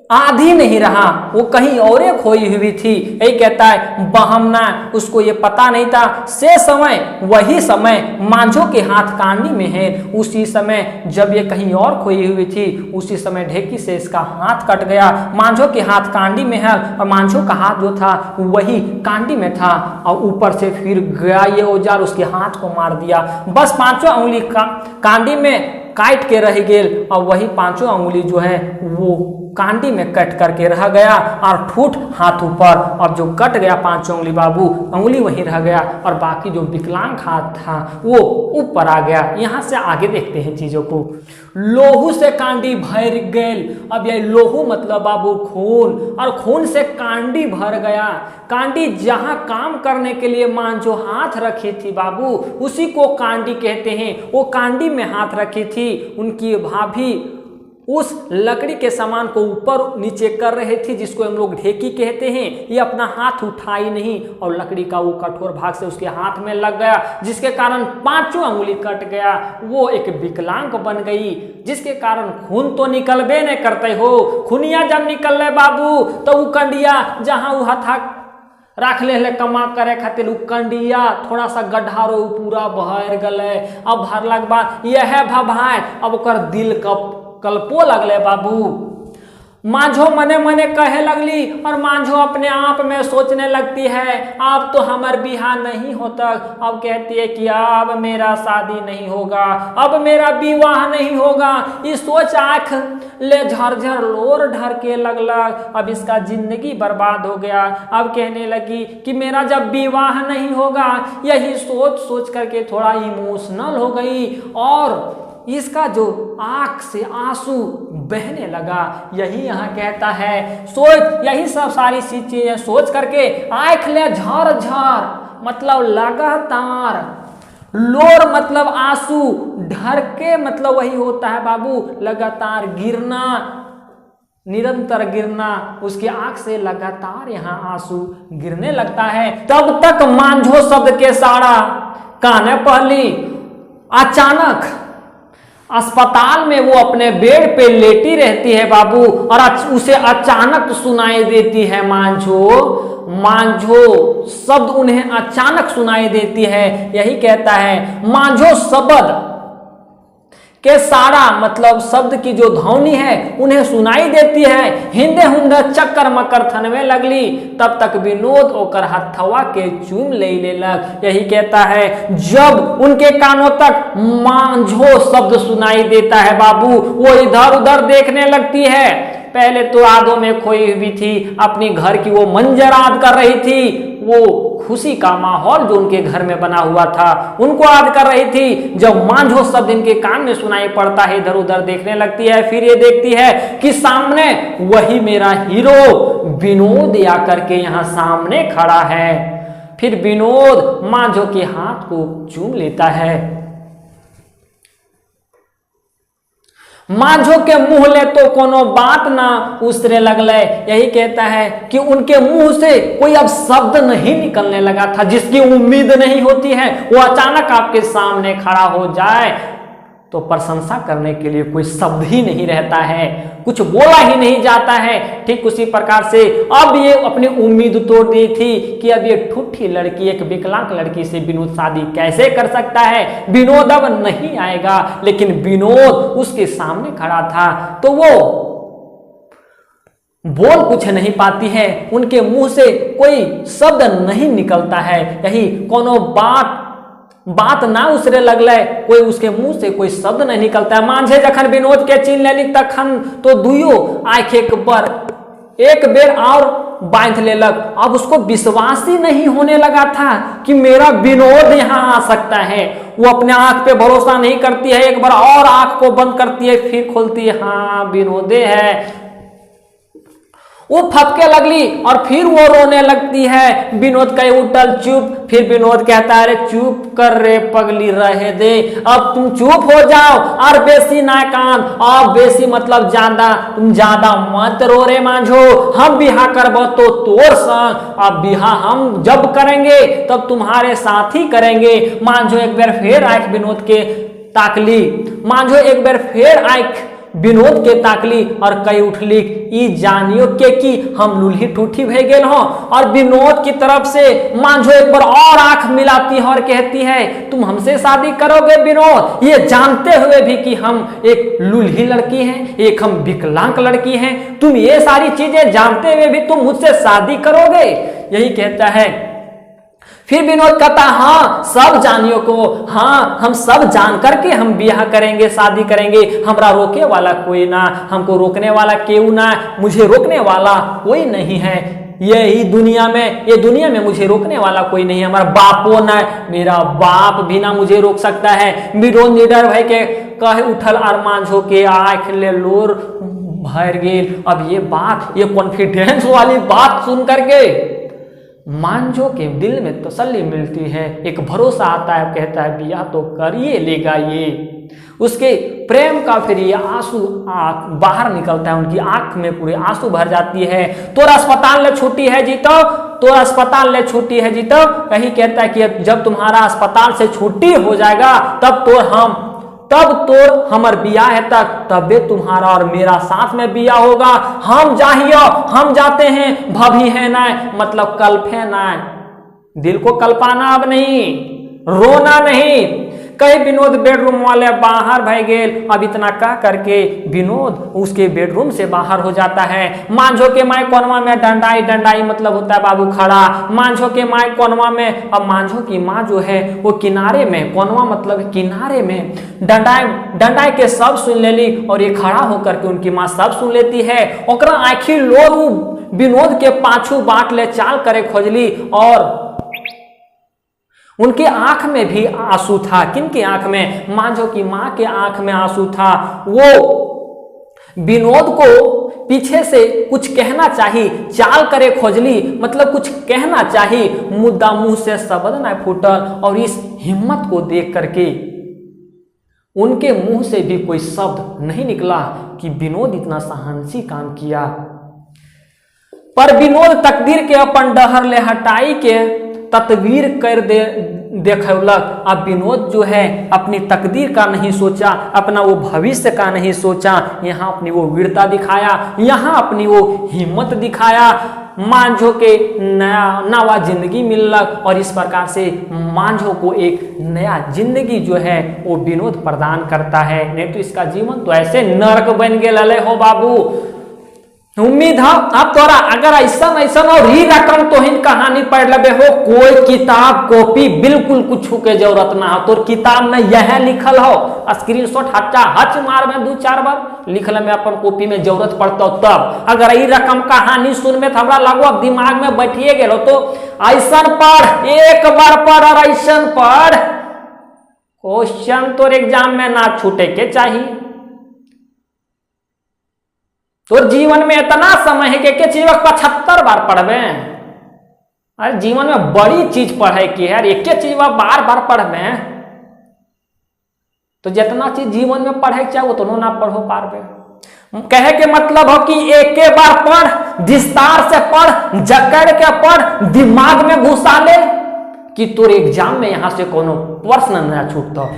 आधी नहीं रहा, वो कहीं और खोई हुई थी। यही कहता है बहमना, उसको ये पता नहीं था। से समय वही समय मांझो के हाथ कांडी में है, उसी समय जब ये कहीं और खोई हुई थी उसी समय ढेकी से इसका हाथ कट गया। मांझो के हाथ कांडी में है और मांझो का हाथ जो था वही कांडी में था, और ऊपर से फिर गया ये औजार उसके हाथ को मार दिया। बस 5 उंगली कांडी में काट के रह गए और वही 5 उंगली जो है वो कांडी में कट करके रह गया और ठूठ हाथ ऊपर। अब जो कट गया 5 उंगली बाबू, उंगली वहीं रह गया और बाकी जो विकलांग हाथ था वो ऊपर आ गया। यहाँ से आगे देखते हैं चीजों को। लोहू से कांडी भर गए। अब ये लोहू मतलब बाबू खून, और खून से कांडी भर गया। कांडी जहाँ काम करने के लिए मांझो हाथ रखी थी बाबू, उसी को कांडी कहते हैं। वो कांडी में हाथ रखी थी। उनकी भाभी उस लकड़ी के सामान को ऊपर नीचे कर रहे थे जिसको हम लोग ढेकी कहते हैं। ये अपना हाथ उठाई नहीं और लकड़ी का वो कठोर भाग से उसके हाथ में लग गया, जिसके कारण 5 उंगली कट गया। वो एक विकलांग बन गई, जिसके कारण खून तो निकलबे नहीं करते हो। खूनिया जब निकल रहे बाबू तो वो कंडिया जहां वो हथा रख ले कमा करे खातिर कंडिया थोड़ा सा गड्ढा रो पूरा भर गले। अब भरलक बाद यह भभाए अब ओकर दिल कल्पो लगले बाबू। मांझो मने मने कहे लगली और मांझो अपने आप में सोचने लगती है अब तो हमार बिहार नहीं होता। अब कहती है कि अब मेरा शादी नहीं होगा, अब मेरा विवाह नहीं होगा। इस सोच आँख ले झरझर लोर ढर के लगलक, अब इसका जिंदगी बर्बाद हो गया। अब कहने लगी कि मेरा जब विवाह नहीं होगा, यही सोच सोच करके थोड़ा इमोशनल हो गई और इसका जो आंख से आंसू बहने लगा। यही यहाँ कहता है सोच, यही सब सारी चीजें सोच करके आंख ले झर झर मतलब लगातार, लोर मतलब आंसू, ढर के मतलब वही होता है बाबू लगातार गिरना, निरंतर गिरना। उसकी आंख से लगातार यहाँ आंसू गिरने लगता है। तब तक मांझो शब्द के सारा काने पहली अचानक अस्पताल में वो अपने बेड पे लेटी रहती है बाबू और उसे अचानक सुनाई देती है मांझो। मांझो शब्द उन्हें अचानक सुनाई देती है। यही कहता है मांझो शब्द के सारा मतलब शब्द की जो ध्वनि है उन्हें सुनाई देती है। हिंदे हुंदे चक्कर मकर थनवे लगली। तब तक विनोद ओकर हथवा के चूम ले लेलक। यही कहता है जब उनके कानों तक मांझो शब्द सुनाई देता है बाबू, वो इधर उधर देखने लगती है। पहले तो यादों में खोई हुई थी, अपनी घर की वो मंजर याद कर रही थी, वो खुशी का माहौल जो उनके घर में बना हुआ था उनको याद कर रही थी। जब मांझो शब्द इनके कान में सुनाई पड़ता है, इधर उधर देखने लगती है। फिर ये देखती है कि सामने वही मेरा हीरो विनोद आकर के यहाँ सामने खड़ा है। फिर विनोद मांझो के हाथ को चूम लेता है। मांझो के मुंह ले तो कोनो बात ना उसरे लगले। यही कहता है कि उनके मुंह से कोई अब शब्द नहीं निकलने लगा था। जिसकी उम्मीद नहीं होती है वो अचानक आपके सामने खड़ा हो जाए तो प्रशंसा करने के लिए कोई शब्द ही नहीं रहता है, कुछ बोला ही नहीं जाता है। ठीक उसी प्रकार से अब ये अपनी उम्मीद तोड़ दी थी कि अब ये ठुठी लड़की, एक विकलांग लड़की से विनोद शादी कैसे कर सकता है। विनोद अब नहीं आएगा, लेकिन विनोद उसके सामने खड़ा था तो वो बोल कुछ नहीं पाती है, उनके मुंह से कोई शब्द नहीं निकलता है। यही कोनो बात ना उसरे लगले, कोई उसके मुंह से कोई शब्द नहीं निकलता है। मांझे जखन विनोद के चिन्ह लेलिक तखन तो दुइयो आंख एक बेर और बांध लेलक। अब उसको विश्वास ही नहीं होने लगा था कि मेरा विनोद यहाँ आ सकता है। वो अपने आंख पे भरोसा नहीं करती है, एक बार और आंख को बंद करती है, फिर खोलती है, हाँ विनोदे है। वो फपके लगली और फिर वो रोने लगती है। विनोद कहे उठल चुप। फिर विनोद कहता है अरे चुप कर रे पगली, रहे दे, अब तुम चुप हो जाओ और बेसी ना कान। अब बेसी मतलब ज्यादा, तुम ज्यादा मत रो रे मांझो, हम बिहा करबो तो तोर संग। अब बिहा हम जब करेंगे तब तुम्हारे साथ ही करेंगे। मांझो एक बार फिर आंख विनोद के ताकली। मांझो एक बार फिर आंख विनोद के ताकली और कई उठली ई जानियो के कि हम लूल्ही ठूठी भे गेल हो। और विनोद की तरफ से मांझो एक बार और आंख मिलाती है और कहती है तुम हमसे शादी करोगे विनोद, ये जानते हुए भी कि हम एक लूल्ही लड़की हैं, एक हम विकलांग लड़की हैं, तुम ये सारी चीजें जानते हुए भी तुम मुझसे शादी करोगे। यही कहता है। फिर विनोद कहता हाँ सब जानियो को, हाँ हम सब जान करके हम ब्याह करेंगे, शादी करेंगे, हमरा रोके वाला कोई ना, हमको रोकने वाला केहू ना, मुझे रोकने वाला कोई नहीं है। यही दुनिया में, ये दुनिया में मुझे रोकने वाला कोई नहीं है, हमारा बापो ना, मेरा बाप भी ना मुझे रोक सकता है। विनोद निडर भय के कहे उठल और मांझो के आंख ले लोर भर गेल। अब ये बात, ये कॉन्फिडेंस वाली बात सुन करके मांझो के दिल में तसल्ली मिलती है, एक भरोसा आता है, कहता है बिया तो करिए लेगा ये। उसके प्रेम का फिर ये आंसू बाहर निकलता है, उनकी आंख में पूरे आंसू भर जाती है। तोर अस्पताल ले छुट्टी है जीतो, तोर अस्पताल ले छुट्टी है जीतो। यही कहता है कि जब तुम्हारा अस्पताल से छुट्टी हो जाएगा तब तो हम तब तो हमर बियाह है तक तबे तुम्हारा और मेरा साथ में बियाह होगा। हम जाहियो हम जाते हैं भभी है ना, मतलब कल्पे ना, दिल को कल्पाना अब नहीं, रोना नहीं। कई विनोद बेडरूम वाले बाहर भाग गेल। अब इतना कह करके विनोद उसके बेडरूम से बाहर हो जाता है। मांझो के माई कोनवा में डंडाई, डंडाई मतलब होता है बाबू खड़ा, मांझो के माई कोनवा में। अब मांझो की माँ जो है वो किनारे में, कोनवा मतलब किनारे में, डंडाई डंडाई के सब सुन लेली और ये खड़ा होकर के उनकी माँ सब सुन लेती है। ओकरा आँखी लोर विनोद के पाछू बाट ले चाल करे खोजली और उनके आंख में भी आंसू था। किनके आंख में? मांझो की मां के आंख में आंसू था। वो विनोद को पीछे से कुछ कहना चाहिए, चाल करे खोजली मतलब कुछ कहना चाहिए, मुद्दा मुंह से शब्द न फूटल। और इस हिम्मत को देख करके उनके मुंह से भी कोई शब्द नहीं निकला कि विनोद इतना साहसी काम किया। पर विनोद तकदीर के अपन डहर ले हटाई के तस्वीर कर देखलक। अब विनोद जो है अपनी तकदीर का नहीं सोचा, अपना वो भविष्य का नहीं सोचा, यहाँ अपनी वो वीरता दिखाया, यहाँ अपनी वो हिम्मत दिखाया। मांझो के नवा जिंदगी मिलक और इस प्रकार से मांझो को एक नया जिंदगी जो है वो विनोद प्रदान करता है। नहीं तो इसका जीवन तो ऐसे नरक बन गए हो बाबू। उम्मीद है अब तोरा अगर ऐसा ऐसा और ही रकम तो हिन कहानी पढ़ लबे हो, कोई किताब कॉपी बिल्कुल कुछ के जरूरत ना हो। तो किताब में यह लिखल हो, स्क्रीनशॉट हटा हच मार में 2-4 बार लिखल में अपन कॉपी में जरूरत पड़ता हो तब। अगर ई रकम कहानी सुन में हमरा लगो अब दिमाग में बैठिए गेलो तो ऐसा पढ़, एक बार पढ़ और ऐसा पढ़, क्वेश्चन तोर एग्जाम में ना छूटे के चाहिए। तो जीवन में इतना समय है कि चीज 75 बार पढ़बे। अरे जीवन में बड़ी चीज पढ़े की है, एक चीज बार बार पढ़बे तो जितना चीज जीवन में पढ़े के चाहे उतना ना पढ़ो पारबे। कहे के मतलब हो कि एक बार पढ़, विस्तार से पढ़, जकड़ के पढ़, दिमाग में घुसा ले कि तोर एग्जाम में यहां से कोनो प्रश्न न छूटता।